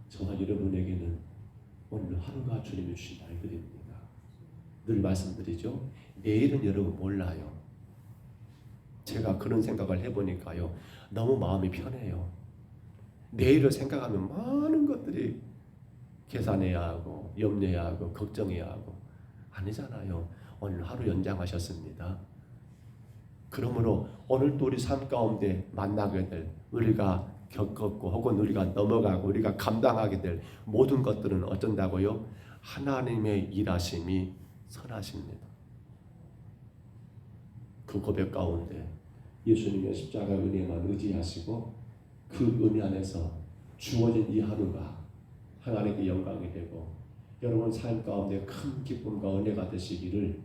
저와 여러분에게는 오늘 하루가 주님이 주신 날들입니다. 늘 말씀드리죠. 내일은 여러분 몰라요. 제가 그런 생각을 해보니까요. 너무 마음이 편해요. 내일을 생각하면 많은 것들이 계산해야 하고 염려해야 하고 걱정해야 하고 아니잖아요. 오늘 하루 연장하셨습니다. 그러므로 오늘도 우리 삶 가운데 만나게 될 우리가 겪었고 혹은 우리가 넘어가고 우리가 감당하게 될 모든 것들은 어쩐다고요? 하나님의 일하심이 선하십니다. 그 고백 가운데 예수님의 십자가 은혜만 의지하시고 그 은혜 안에서 주어진 이 하루가 하나님께 영광이 되고 여러분 삶 가운데 큰 기쁨과 은혜가 되시기를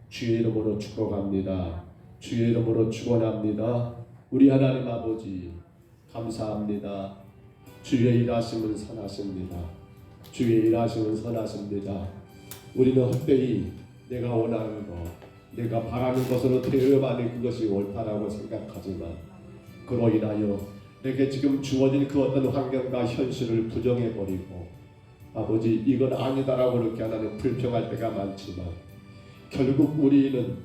주의 이름으로 축복합니다. 주의 이름으로 축원합니다. 우리 하나님 아버지 감사합니다. 주의 일하심은 선하십니다. 주의 일하심은 선하십니다. 우리는 헛되이 내가 원하는 것, 내가 바라는 것으로 되어야만 그것이 옳다라고 생각하지만 그로 인하여 내게 지금 주어진 그 어떤 환경과 현실을 부정해버리고 아버지 이건 아니다라고 그렇게 하나님 불평할 때가 많지만 결국 우리는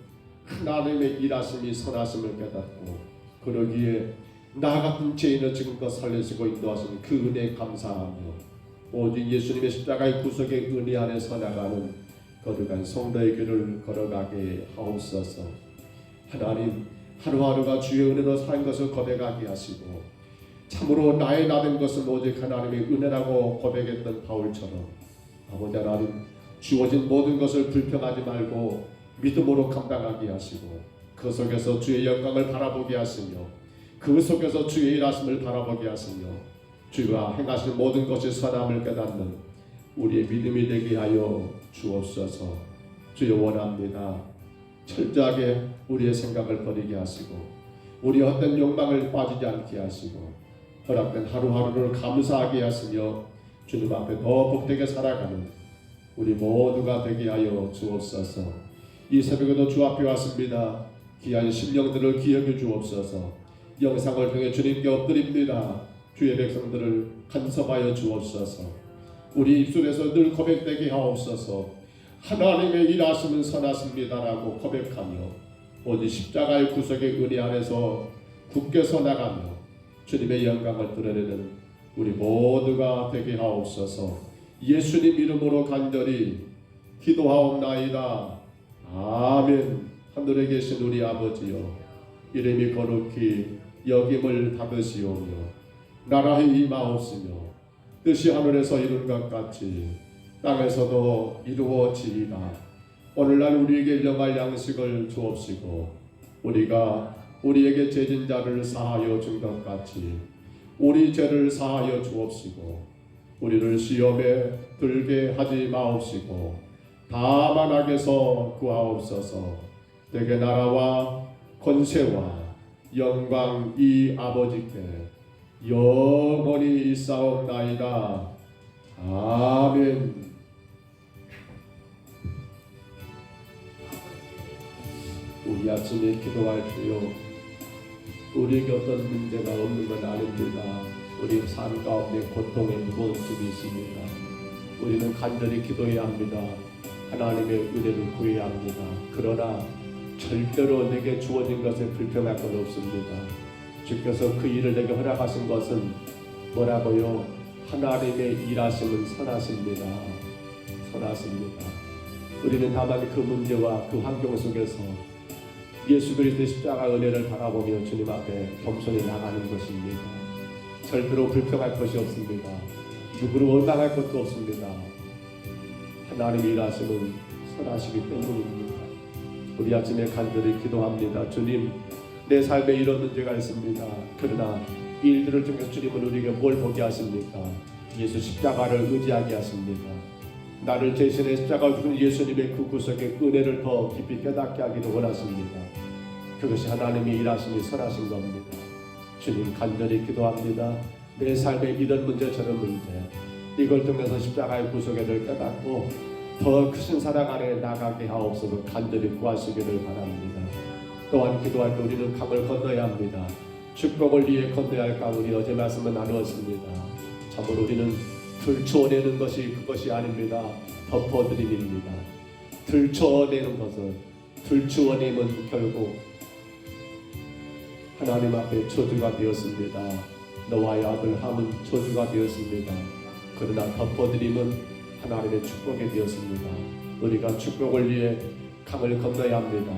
하나님의 일하심이 선하심을 깨닫고 그러기에 나 같은 죄인을 지금껏 살리시고 인도하신 그 은혜에 감사하며 오직 예수님의 십자가의 구속의 은혜 안에 서나가는 거룩한 성도의 길을 걸어가게 하옵소서. 하나님 하루하루가 주의 은혜로 산 것을 고백하게 하시고 참으로 나의 나된 것은 오직 하나님의 은혜라고 고백했던 바울처럼 아버지 하나님 주어진 모든 것을 불평하지 말고 믿음으로 감당하게 하시고 그 속에서 주의 영광을 바라보게 하시며 그 속에서 주의 일하심을 바라보게 하시며 주가 행하실 모든 것이 선함을 깨닫는 우리의 믿음이 되게 하여 주옵소서. 주여 원합니다. 철저하게 우리의 생각을 버리게 하시고 우리의 헛된 욕망을 빠지지 않게 하시고 허락된 하루하루를 감사하게 하시며 주님 앞에 더 복되게 살아가는 우리 모두가 되게 하여 주옵소서. 이 새벽에도 주 앞에 왔습니다. 귀한 심령들을 기억해 주옵소서. 영상을 통해 주님께 엎드립니다. 주의 백성들을 간섭하여 주옵소서. 우리 입술에서 늘 고백되게 하옵소서. 하나님의 일하심은 선하십니다라고 고백하며 오직 십자가의 구속의 은혜 안에서 굳게 서나가며 주님의 영광을 드러내는 우리 모두가 되게 하옵소서. 예수님 이름으로 간절히 기도하옵나이다. 아멘. 하늘에 계신 우리 아버지여 이름이 거룩히 여김을 받으시오며 나라의 임하옵시며 뜻이 하늘에서 이룬 것 같이 땅에서도 이루어지리라. 오늘날 우리에게 일용할 양식을 주옵시고 우리가 우리에게 죄진 자를 사하여 준 것 같이 우리 죄를 사하여 주옵시고 우리를 시험에 들게 하지 마옵시고 다만 악에서 구하옵소서. 대개 나라와 권세와 영광 이 아버지께 영원히 있사옵나이다. 아멘. 우리 아침에 기도할 때요, 우리에게 어떤 문제가 없는 건 아닙니다. 우리 삶 가운데 고통의 무거운 짐이 있습니다. 우리는 간절히 기도해야 합니다. 하나님의 은혜를 구해야 합니다. 그러나 절대로 내게 주어진 것에 불평할 건 없습니다. 주께서 그 일을 내게 허락하신 것은 뭐라고요? 하나님의 일하심은 선하십니다. 선하십니다. 우리는 다만 그 문제와 그 환경 속에서 예수 그리스도의 십자가 은혜를 바라보며 주님 앞에 겸손히 나가는 것입니다. 절대로 불평할 것이 없습니다. 누구를 원망할 것도 없습니다. 하나님의 일하심은 선하시기 때문입니다. 우리 아침에 간절히 기도합니다. 주님, 내 삶에 이런 문제가 있습니다. 그러나 이 일들을 통해서 주님은 우리에게 뭘 보게 하십니까? 예수 십자가를 의지하게 하십니다. 나를 대신해 십자가 주신 예수님의 그 구속의 은혜를 더 깊이 깨닫게 하기를 원하십니다. 그것이 하나님의 일하심이 선하신 겁니다. 주님, 간절히 기도합니다. 내 삶에 이런 문제 저런 문제, 이걸 통해서 십자가의 구속을 깨닫고 더 크신 사랑 안에 나가게 하옵소서. 간절히 구하시기를 바랍니다. 또한 기도할 때 우리는 강을 건너야 합니다. 축복을 위해 건너야 할 강, 우리 어제 말씀을 나누었습니다. 참으로 우리는 들춰내는 것이 그것이 아닙니다. 덮어드림입니다. 들춰내는 것은, 들추어내면 결국 하나님 앞에 저주가 되었습니다. 너와의 아들 함은 저주가 되었습니다. 그러나 덮어드림은 하나님의 축복이 되었습니다. 우리가 축복을 위해 강을 건너야 합니다.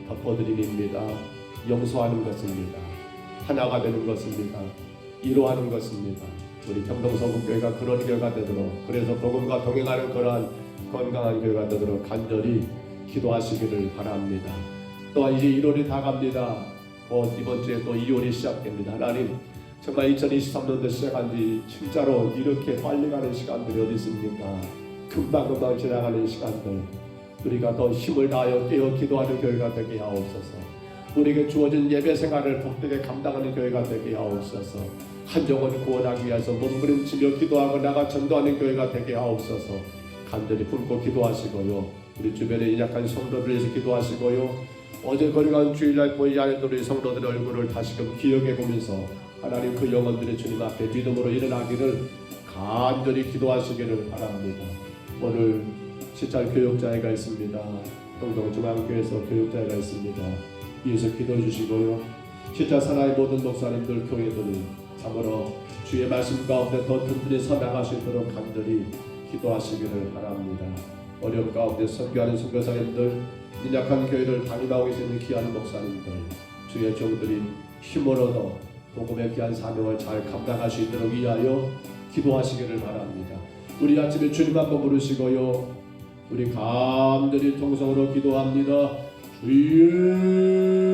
덮어드림입니다. 용서하는 것입니다. 하나가 되는 것입니다. 이루하는 것입니다. 우리 경동서구교회가 그런 교회가 되도록, 그래서 복음과 동행하는 그러한 건강한 교회가 되도록 간절히 기도하시기를 바랍니다. 또한 이제 1월이 다 갑니다. 곧 이번 주에 또 2월이 시작됩니다. 하나님, 정말 2023년도 시작한 지 진짜로 이렇게 빨리 가는 시간들이 어디 있습니까? 금방금방 지나가는 시간들, 우리가 더 힘을 다하여 깨어 기도하는 교회가 되게 하옵소서. 우리에게 주어진 예배 생활을 복되게 감당하는 교회가 되게 하옵소서. 한 영혼 구원하기 위해서 몸부림치며 기도하고 나가 전도하는 교회가 되게 하옵소서. 간절히 품고 기도하시고요, 우리 주변에 약한 성도들 위해서 기도하시고요, 어제 거리간 주일날 보이지 않은 우리 성도들의 얼굴을 다시금 기억해 보면서 하나님 그 영혼들의 주님 앞에 믿음으로 일어나기를 간절히 기도하시기를 바랍니다. 오늘 시찰 교육자회가 있습니다. 동동중앙교회에서 교육자회가 있습니다. 위에서 기도해 주시고요, 시찰 산하의 모든 목사님들, 교회들을 참으로 주의 말씀 가운데 더 든든히 서나갈 수 있도록 간절히 기도하시기를 바랍니다. 어려움 가운데 선교하는 선교사님들, 인약한 교회를 담임하고 계시는 귀한 목사님들, 주의 종들이 힘을 얻어 복음의 귀한 사명을 잘 감당할 수 있도록 위하여 기도하시기를 바랍니다. 우리 아침에 주님 한번 부르시고요, 우리 간절히 통성으로 기도합니다. 주여,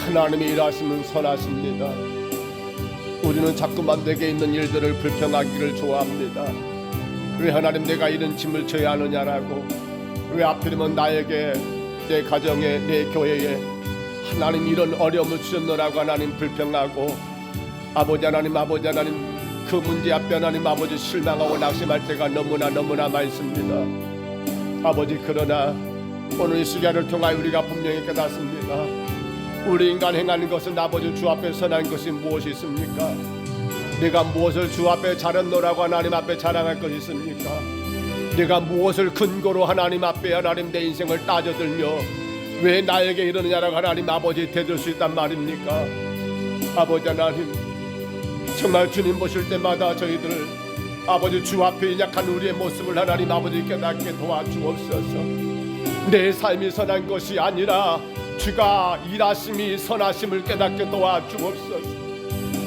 하나님의 일하심은 선하십니다. 우리는 자꾸만 내게 있는 일들을 불평하기를 좋아합니다. 왜 하나님 내가 이런 짐을 져야 하느냐라고, 왜 하필이면 나에게, 내 가정에, 내 교회에 하나님 이런 어려움을 주셨노라고 하나님 불평하고, 아버지 하나님 그 문제 앞에 하나님 아버지 실망하고 낙심할 때가 너무나 많습니다. 아버지, 그러나 오늘 이 시간을 통하여 우리가 분명히 깨닫습니다. 우리 인간 행하는 것은 아버지 주 앞에 선한 것이 무엇이 있습니까? 내가 무엇을 주 앞에 잘했노라고 하나님 앞에 자랑할 것이 있습니까? 내가 무엇을 근거로 하나님 앞에 하나님 내 인생을 따져들며 왜 나에게 이러느냐라고 하나님 아버지 대들 수 있단 말입니까? 아버지 하나님, 정말 주님 보실 때마다 저희들을 아버지 주 앞에 약한 우리의 모습을 하나님 아버지 깨닫게 도와주옵소서. 내 삶이 선한 것이 아니라 주가 일하심이 선하심을 깨닫게 도와주옵소서.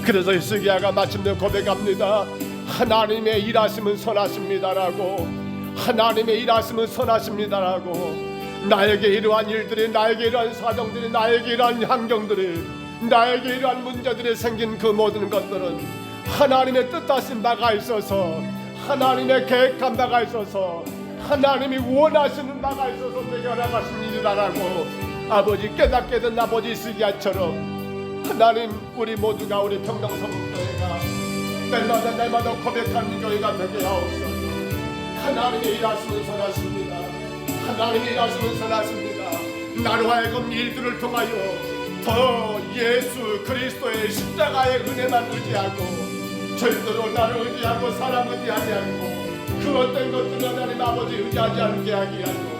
그래서 히스기야가 마침내 고백합니다. 하나님의 일하심은 선하십니다라고, 하나님의 일하심은 선하십니다라고. 나에게 이러한 일들이, 나에게 이러한 사정들이, 나에게 이러한 환경들이, 나에게 이러한 문제들이 생긴 그 모든 것들은 하나님의 뜻하신 바가 있어서, 하나님의 계획한 바가 있어서, 하나님이 원하시는 바가 있어서 내게 허락하신 일이라고 아버지 깨닫게 된 아버지 히스기야처럼 하나님, 우리 모두가 우리 평강성북교회가 날마다 고백하는 교회가 되게 하옵소서. 하나님의 일하심은 선하십니다. 하나님의 일하심은 선하십니다. 나로 하여금 일들을 통하여 더 예수 그리스도의 십자가의 은혜만 의지하고, 절대로 나를 의지하고 사람 의지하지 않고 그 어떤 것들을 하나님 아버지 의지하지 않게 하게 하고,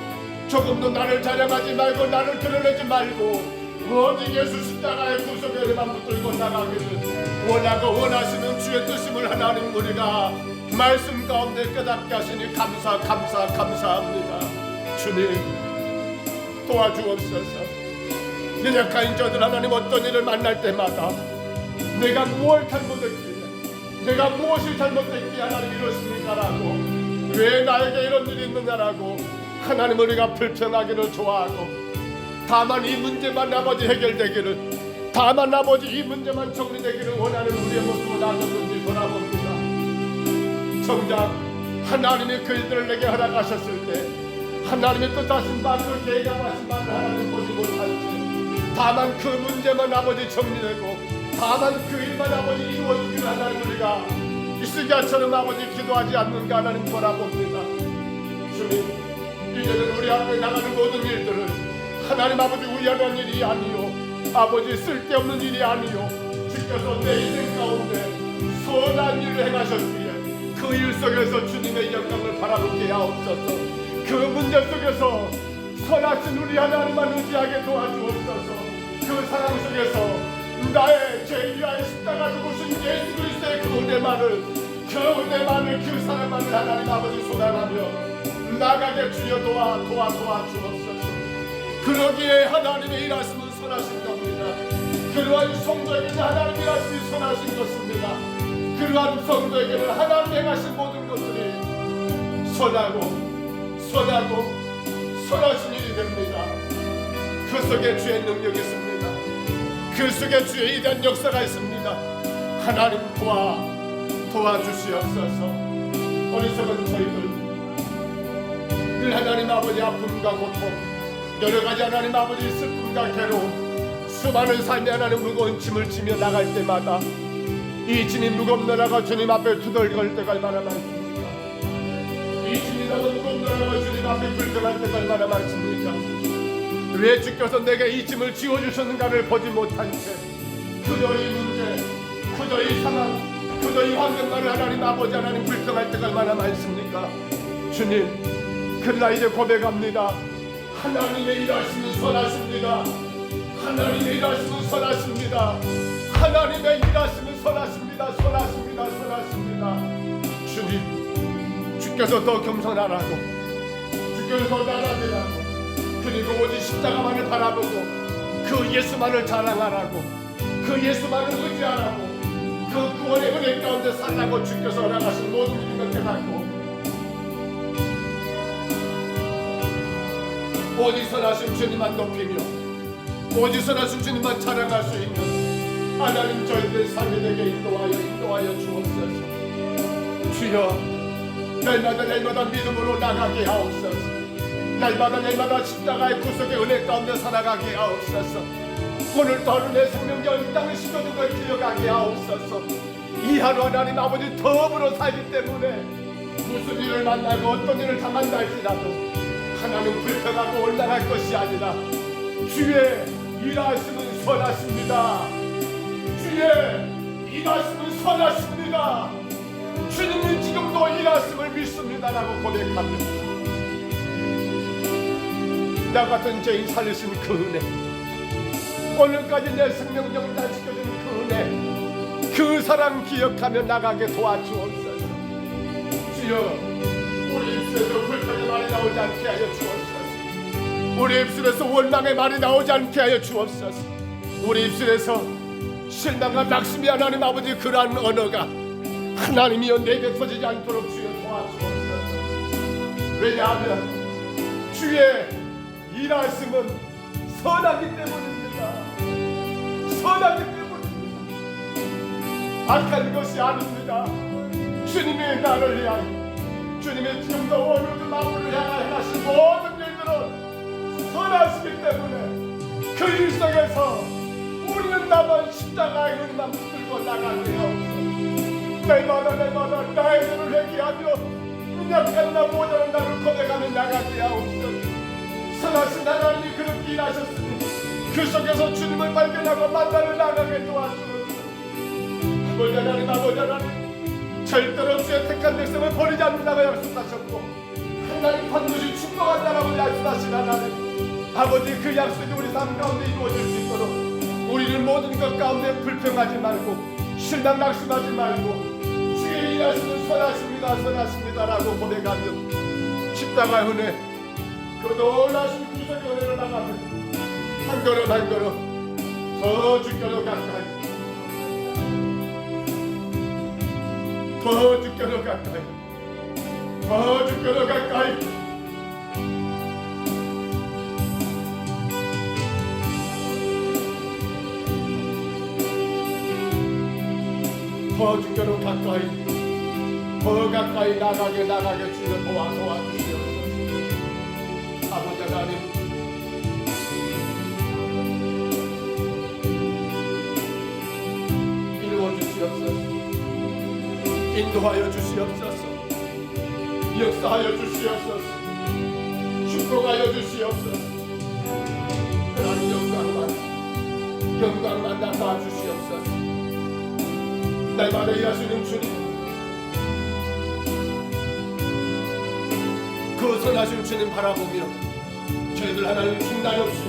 조금도 나를 자랑하지 말고 나를 드러내지 말고 오직 예수 십자가의 구속의 은혜만 붙들고 나가기를 원하고 원하시는 주의 뜻임을 하나님 우리가 말씀 가운데 깨닫게 하시니 감사합니다. 주님 도와주옵소서. 연약한 저들 하나님 어떤 일을 만날 때마다 내가 무엇을 잘못했기에, 내가 무엇을 잘못했기에 하나님 이렇습니까라고, 왜 나에게 이런 일이 있느냐라고 하나님 우리가 불평하기를 좋아하고, 다만 이 문제만 아버지 해결되기를, 다만 아버지 이 문제만 정리되기를 원하는 우리의 모습을 나눴는지 돌아봅니다. 정작 하나님이 그 일들을 내게 허락하셨을 때 하나님의 뜻하신 바, 그 계획하신 바를 하나님 보지 못할지, 다만 그 문제만 아버지 정리되고, 다만 그 일만 아버지 이루어지기를 하나님 우리가 히스기야처럼 아버지 기도하지 않는가 하나님 돌아봅니다. 주님, 이제는 우리 앞에 나가는 모든 일들을 하나님 아버지 우연한 일이 아니요, 아버지 쓸데없는 일이 아니요, 주께서 내 인생 가운데 선한 일을 행하셨기에 그 일 속에서 주님의 영광을 바라보게 하옵소서. 그 문제 속에서 선하신 우리 하나님만 의지하게 도와주옵소서. 그 상황 속에서 나의 죄 위하여 십자가 죽으신 예수 그리스도의 그 은혜만을, 그 사랑만을 하나님 아버지 소망하며 나가게 주여 도와주옵소서. 그러기에 하나님의 일하심은 선하신 겁니다. 그러한 성도에게는 하나님의 일하심이 선하신 것입니다. 그러한 성도에게는 하나님이 행하신 모든 것들이 선하신 일이 됩니다. 그 속에 주의 능력이 있습니다. 그 속에 주의 위대한 역사가 있습니다. 하나님 도와주시옵소서. 어리석은 저희들 늘 하나님 아버지 아픔과 고통, 여러 가지 하나님 아버지 슬픔과 괴로움, 수많은 삶의 하나님 무거운 짐을 지며 나갈 때마다 이 짐이 무겁노라가 주님 앞에 투덜거릴 때가 얼마나 많습니까? 이 짐이 너무 무겁노라가 주님 앞에 불평할 때가 얼마나 많습니까? 왜 주께서 내게 이 짐을 지워주셨는가를 보지 못한 채 그저 이 문제, 그저 이 상황, 그저 이 환경만을 하나님 아버지 하나님 불평할 때가 얼마나 많습니까? 주님, 그러나 이제 고백합니다. 하나님의 일하심은 선하십니다. 하나님의 일하심은 선하십니다. 하나님의 일하심은 선하십니다. 주님, 주께서 더 겸손하라고, 주께서 더 나아지라고, 그리고 오직 십자가만을 바라보고 그 예수만을 자랑하라고, 그 예수만을 의지하라고, 그 구원의 은혜 가운데 살라고 주께서 허락하신 모든 일을 깨닫고 오직 선하신 주님만 높이며 오직 선하신 주님만 자랑할 수 있는 하나님 저희들의 삶이 되게 인도하여 주옵소서. 주여, 날마다 믿음으로 나가게 하옵소서. 날마다 십자가의 구속의 은혜 가운데 살아가게 하옵소서. 오늘도 하루 내 생명과 이 땅을 시도는 걸 기억하게 하옵소서. 이 하루 하나님 아버지 더불어 살기 때문에 무슨 일을 만나고 어떤 일을 당한다 할지라도 하나님 불평하고 올라갈 것이 아니라 주의 일하심은 선하십니다. 주의 일하심은 선하십니다. 주님은 지금도 일하심을 믿습니다라고 고백합니다. 나 같은 죄인 살리신 그 은혜, 오늘까지 내 생명 영단시켜준 그 은혜, 그 사랑 기억하며 나가게 도와주옵소서. 주여, 우리 입술에서 불평의 말이 나오지 않게 하여 주옵소서. 우리 입술에서 원망의 말이 나오지 않게 하여 주옵소서. 우리 입술에서 실망과 낙심이 하나님 아버지 그러한 언어가 하나님이여 내게 터지지 않도록 주여 도와주옵소서. 왜냐하면 주의 일하심은 선하기 때문입니다. 선하기 때문입니다. 악한 것이 아닙니다. 주님의 나를 위하여, 주님의 지금도 오늘도 마음을 향하여 하신 모든 일들은 선하시기 때문에 그 일 속에서 우리는 다만 십자가의 은만 붙들고 나가게 하옵소서. 날마다 나의 눈을 회개하며 약한 나 모자란 나를 고백하며 나가게 하옵소서. 선하신 하나님이 그렇게 일하셨으니 그 속에서 주님을 발견하고 만나러 나가게 도와주옵소서. 아버지 하나님, 절대로 주의 택한 백성을 버리지 않는다고 약속하셨고 하나님 반드시 축복한다라고 약속하신 하나님, 아버지 그 약속이 우리 삶 가운데 이루어질 수 있도록 우리는 모든 것 가운데 불평하지 말고 실망 낙심하지 말고 주의 일하시는 선하십니다라고 고백하며 십자가의 은혜, 그 놀라신 구속의 은혜로 나가면 한 걸음 한 걸음 더 주께로 가까이, 더 주께로 가까이, 더 주께로 가까이. 더 주께로 가까이, 더 가까이 나가게 주여 도와주시옵소서. 아버지 하나님, 이루어 주시옵소서. 인도하여 주시옵소서. 역사하여 주시옵소서. 축복하여 주시옵소서. 하나님 영광만 나타 주시옵소서. 날마다 일하시는 주님, 그 선하신 주님 바라보며 저희들 하나님 중단 없이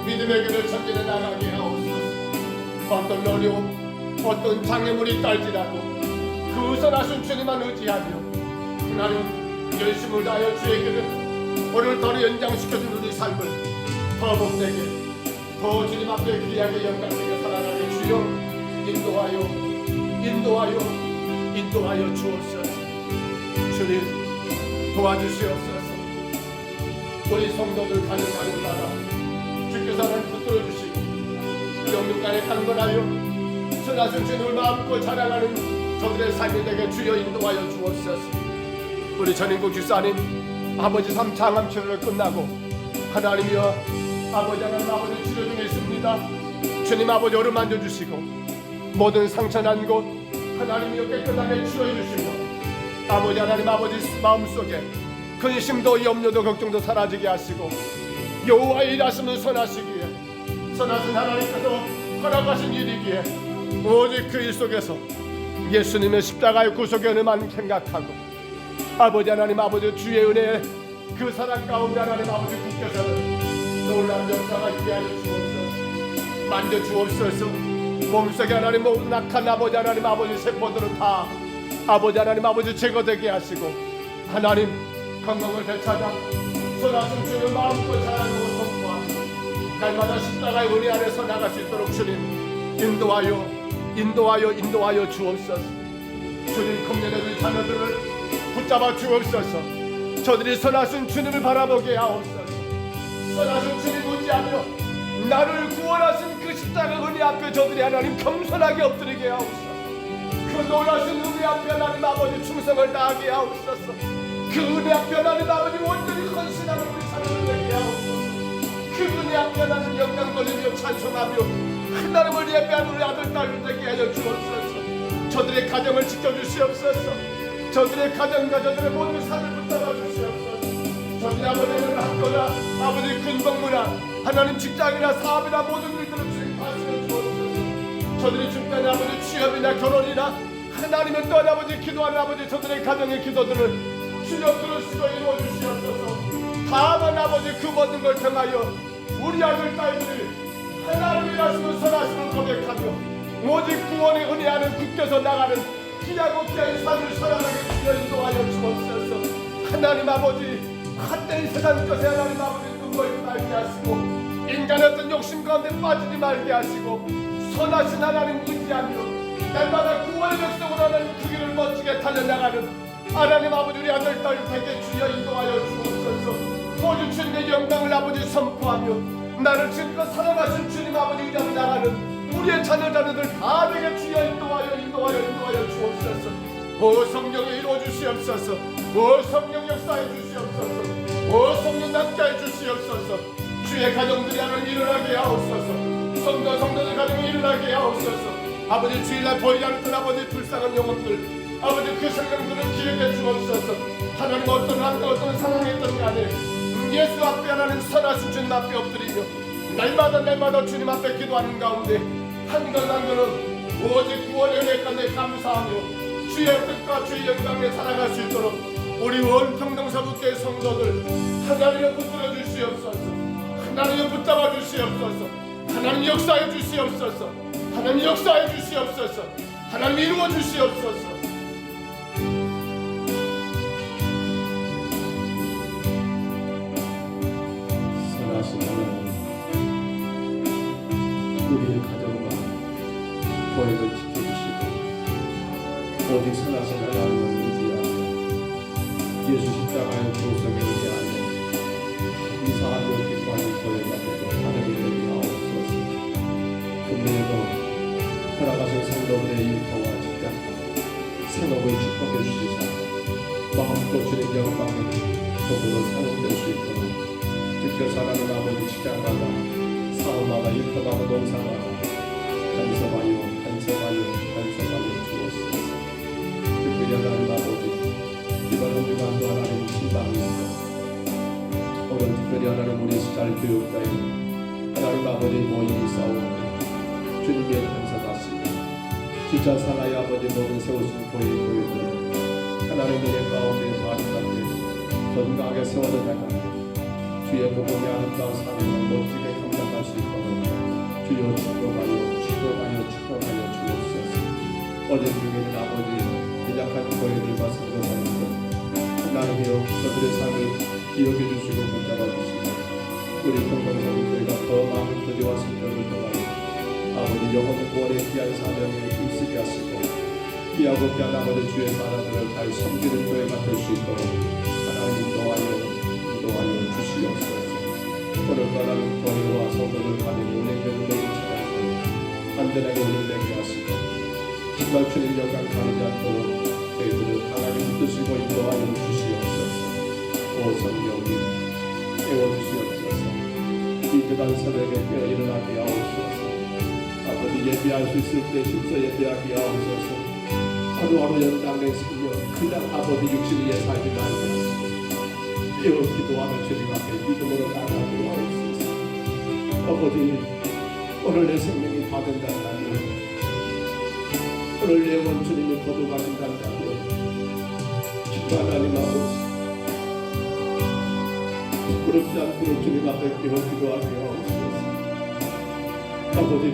믿음의 길을 전진해 나가게 하옵소서. 어떤 어려움, 어떤 장애물이 딸지라도 그 선하신 주님만 의지하며 하나님 열심을 다하여 주의 길을 오늘따라 연장시켜준 우리 삶을 더 복되게, 더 주님 앞에 귀하게 영광되게 살아가게 주여 인도하여 주옵소서. 주님 도와주시옵소서. 우리 성도들 가는 나라 주께서 하나님 붙들어 주시고 영육간에 강건하여 선하신 주님을 마음껏 자랑하는 저들의 삶이 되게 주여 인도하여 주옵소서. 우리 전인국 집사님 아버지 삶 장암 치료를 끝나고 하나님이여 아버지 하나님 아버지 치료 중에 있습니다. 주님 아버지 어루만져 주시고 모든 상처난 곳 하나님이여 깨끗하게 치료해 주시고 아버지 하나님 아버지 마음속에 근심도 염려도 걱정도 사라지게 하시고 여호와의 일하심을 선하시기에 선하신 하나님께서 허락하신 일이기에 오직 그 일 속에서 예수님의 십자가의 구속의 은혜만 생각하고 아버지 하나님 아버지 주의 은혜에 그 사랑 가운데 하나님 아버지 주께서는 놀라운 역사가 있게 하여 주옵소서. 만져 주옵소서. 몸속에 하나님 모든 악한 아버지 하나님 아버지 세포들은 다 아버지 하나님 아버지 제거되게 하시고 하나님 건강을 되찾아 선하신 주를 마음껏 자랑하고 선포하고 날마다 십자가의 은혜 안에서 나갈 수 있도록 주님 인도하여 주옵소서. 주님 금년에 우리 자녀들을 붙잡아 주옵소서. 저들이 선하신 주님을 바라보게 하옵소서. 선하신 주님 의지하며 나를 구원하신 그 십자가 은혜 앞에 저들이 하나님 겸손하게 엎드리게 하옵소서. 그 놀라신 은혜 앞에 하나님 아버지 충성을 다하게 하옵소서. 그 은혜 앞에 하나님 아버지 온전히 헌신하는 우리 사람을 되게 하옵소서. 그 은혜 앞에 하나님 영광 돌리며 찬송하며 하나님을 예배하는 우리 아들 딸들 되게 하여 주옵소서. 저들의 가정을 지켜주시옵소서. 저들의 가정과 저들의 모든 삶을 붙잡아 주시옵소서. 저들의 아버지는 학교나 아버지 군복무나 하나님 직장이나 사업이나 모든 일들을 주님 하시어 주옵소서. 저들이 주변에 아버지 취업 취업이나 결혼이나 하나님의 또한 아버지 기도하는 아버지 저들의 가정의 기도들을 주여 들으시고 이루어 주시옵소서. 다만 아버지 그 모든 걸 통하여 우리 아들 딸들이 하나님이라시는 선하심을 고백하며 오직 구원의 은혜하는 굳게서 나가는 귀하고 귀한 삶을 살아가게 주여 인도하여 주옵소서. 하나님 아버지 헛된 세상 것에 하나님 아버지 눈물지 말게 하시고 인간의 어떤 욕심 가운데 빠지지 말게 하시고 선하신 하나님 의지하며 날마다 구원의 백성으로 하나님 그 길을 멋지게 달려나가는 하나님 아버지 우리 아들 딸 되게 주여 인도하여 주옵소서. 오직 주님의 영광을 아버지 선포하며 나를 지금껏 사랑하신 주님 아버지 의지하며 나가는 우리의 자녀자녀들 다 되게 주여 인도하여 주옵소서. 오 성령이 이루어 주시옵소서. 오 성령 역사해 주시옵소서. 오 성령 낫게 주시옵소서. 주의 가정들이 하나님 일어나게 하옵소서. 성도들 가정이 일어나게 하옵소서. 아버지 주일날 보이지 않던 아버지 불쌍한 영혼들 아버지 그 생명들을 기억해 주옵소서. 하나님 어떤 한가 어떤 상황이었던 간에 예수 앞에 하나님 선하신 주님 앞에 엎드리며 날마다 주님 앞에 기도하는 가운데 한걸은 오직 구원의 은혜 가운데 감사하며 주의 뜻과 주의 영광에 살아갈 수 있도록 우리 원평등사국교회 성도들 하나님을 붙들어 주시옵소서. 하나님을 붙잡아 주시옵소서. 하나님 역사해 주시옵소서. 하나님 역사해 주시옵소서. 하나님 이루어 주시옵소서. 선하신 하나님, 우리의 가정과 교회를 지켜주시고 오직 선하신 하나님을 의지하며 예수 십자가의 보석에 의하여 감사하며 기뻐하는 교회가 되고 하나님의 되게 하옵소서. 금년에도 돌아가신 성도들의 일터와 직장과 생업을 축복해 주시사 마음껏 주님 영광에 도구로 사용될 수 있도록 주께서 하나님 아버지 직장마다 사업마다 일터마다 농사마다 간섭하여 주옵소서. 특별히 하나님 아버지 이번 한 주간도 하나님 신방이고 오늘 특별히 하나님 우리 시잘 교육자에 하나님 아버지 모임이 싸우는데 주님의 감사하시고 진짜 살아야 아버지 모든 세우신 교회들을 하나님 은혜 가운데 바르게 건강하게 세워져 나가는 주의 복음의 아름다운 삶을 멋지게 감당할 수 있도록 주여 축복하여 주옵소서. 어제 중에는 아버지 연약한 교회들과 성도사님들 하나님이여 그들의 삶을 기억해 주시고 붙잡아 주시고 우리 평강사님들과 더 많은 교제와 성령을 통하여 아버지 영혼 구원의 귀한 사명에 힘쓰게 하시고 귀하고 귀한 아버지 주의 사랑을 잘 섬기는 교회가 될 수 있도록 하나님 인도하여 주시옵소서. 오늘 하나님 교회와 성도들 간에 운행되는 모든 차량들 안전하게 운행되게 하시고 정말 주님 영광 가리지 않도록 저희들을 하나님 붙드시고 인도하여 주시옵소서. 오 성령님 깨워주시옵소서. 이 그간 새벽에 깨어 일어나게 하옵소서. 아버지 예배할 수 있을 때 힘써 예배하게 하옵소서. 하루하루 연장된 생명 그냥 아버지 육신 위에 살지 말게 하시고 깨어 기도하며 주님 앞에 믿음으로 나아가게 하옵소서. 아버지 오늘 내 생명이 다 된다는 날에 오늘 내 영혼 주님이 거둬가신다는 날에 기도 하나님 아버지 부끄럽지 않도록 주님 앞에 깨어 기도하게 하옵소서. 아버지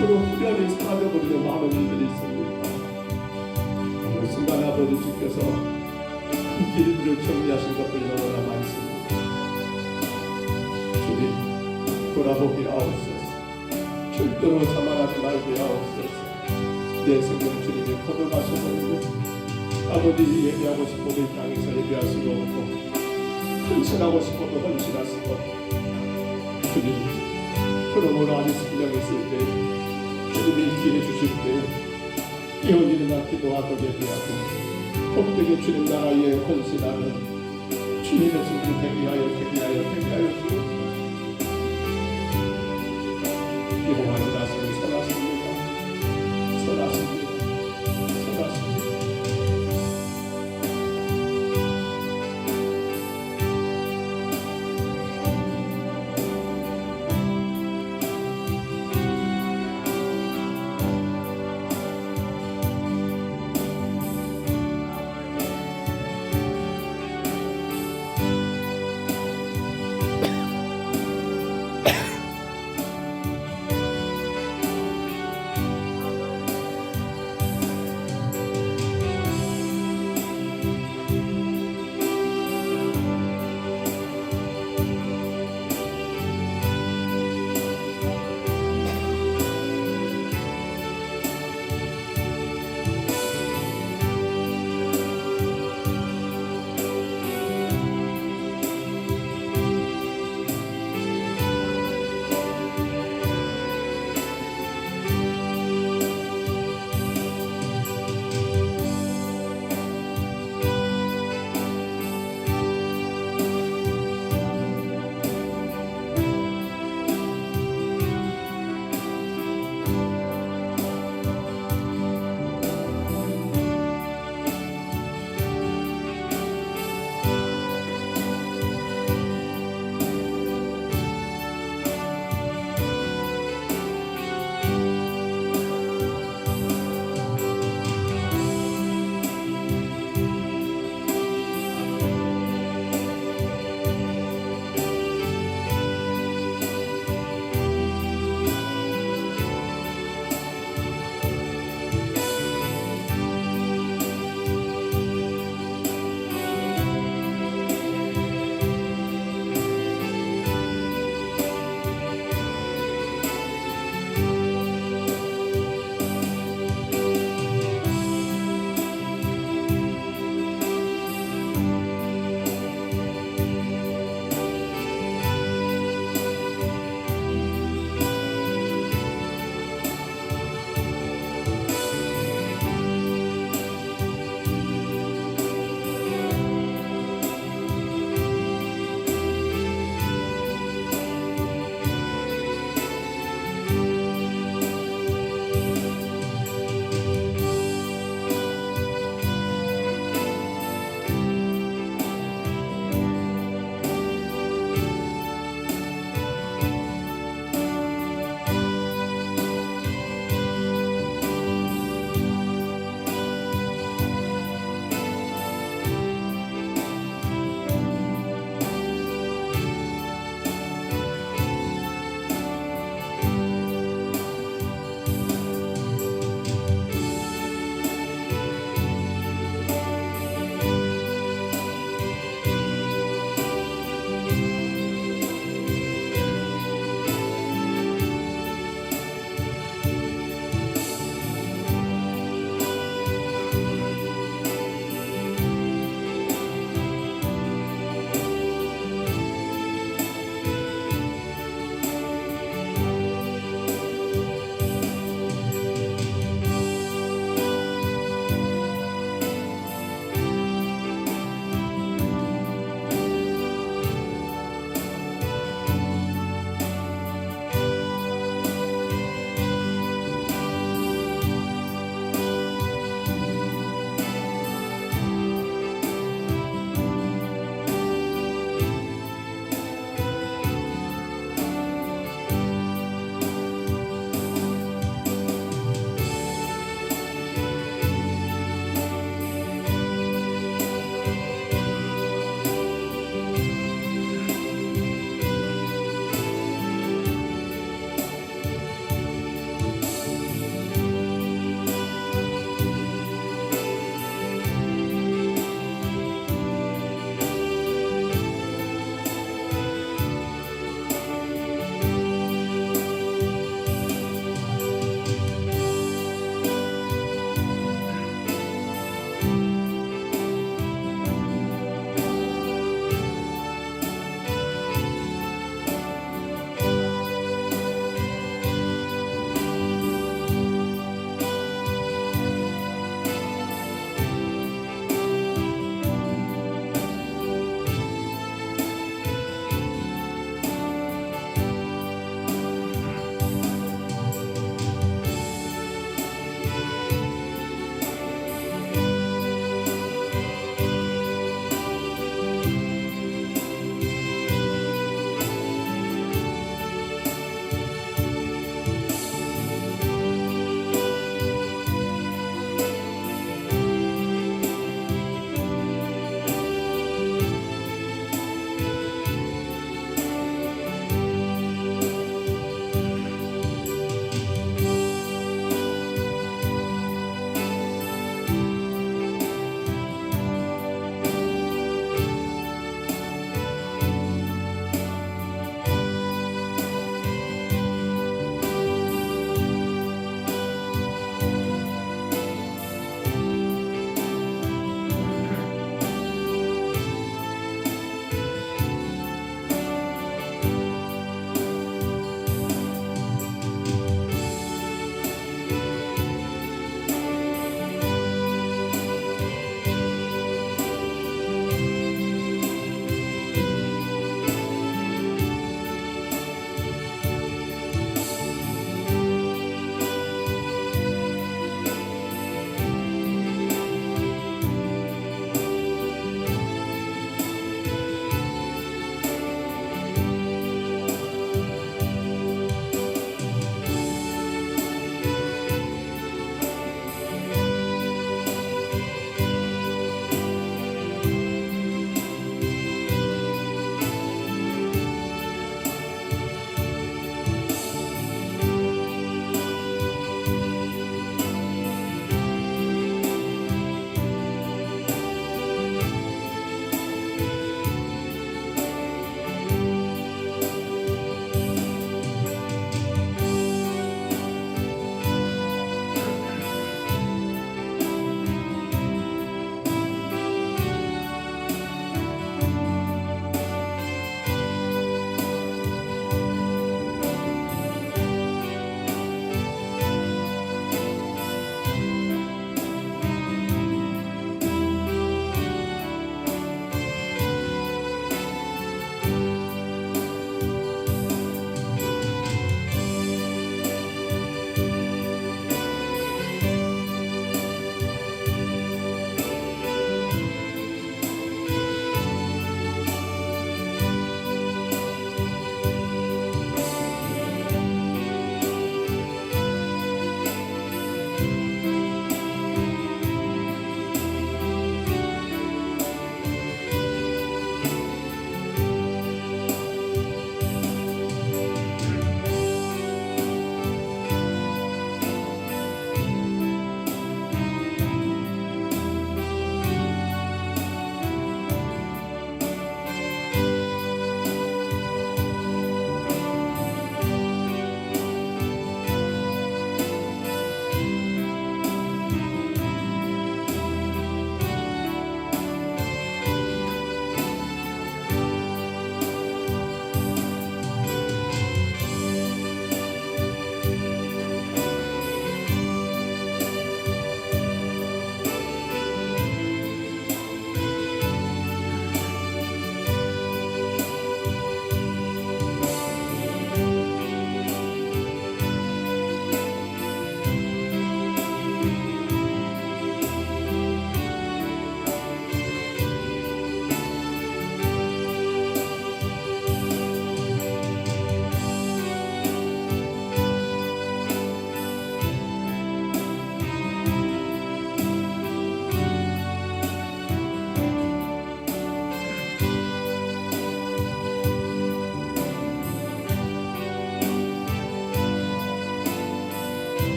서로 후련히 사라져버리는 많은 일들이 있습니다. 어느 순간 아버지 주께서 그 길들을 정리하신 것들이 너무나 많습니다. 주님 돌아보게 하옵소서. 절대로 자만하지 말게 하옵소서. 내 생명 주님이 거둬가셔버리고 아버지 예배하고 싶어도 이 땅에서 예배할 수가 없고 헌신하고 싶어도 헌신할 수가 없고 주님 그러므로 아직 생명이 있을 때 주님이 기회 주실 때 깨어 일어나 기도하고 예배하고 복되게 주님 나라에 헌신하는 주님의 성도 되게 하여 주옵소서. 여호와의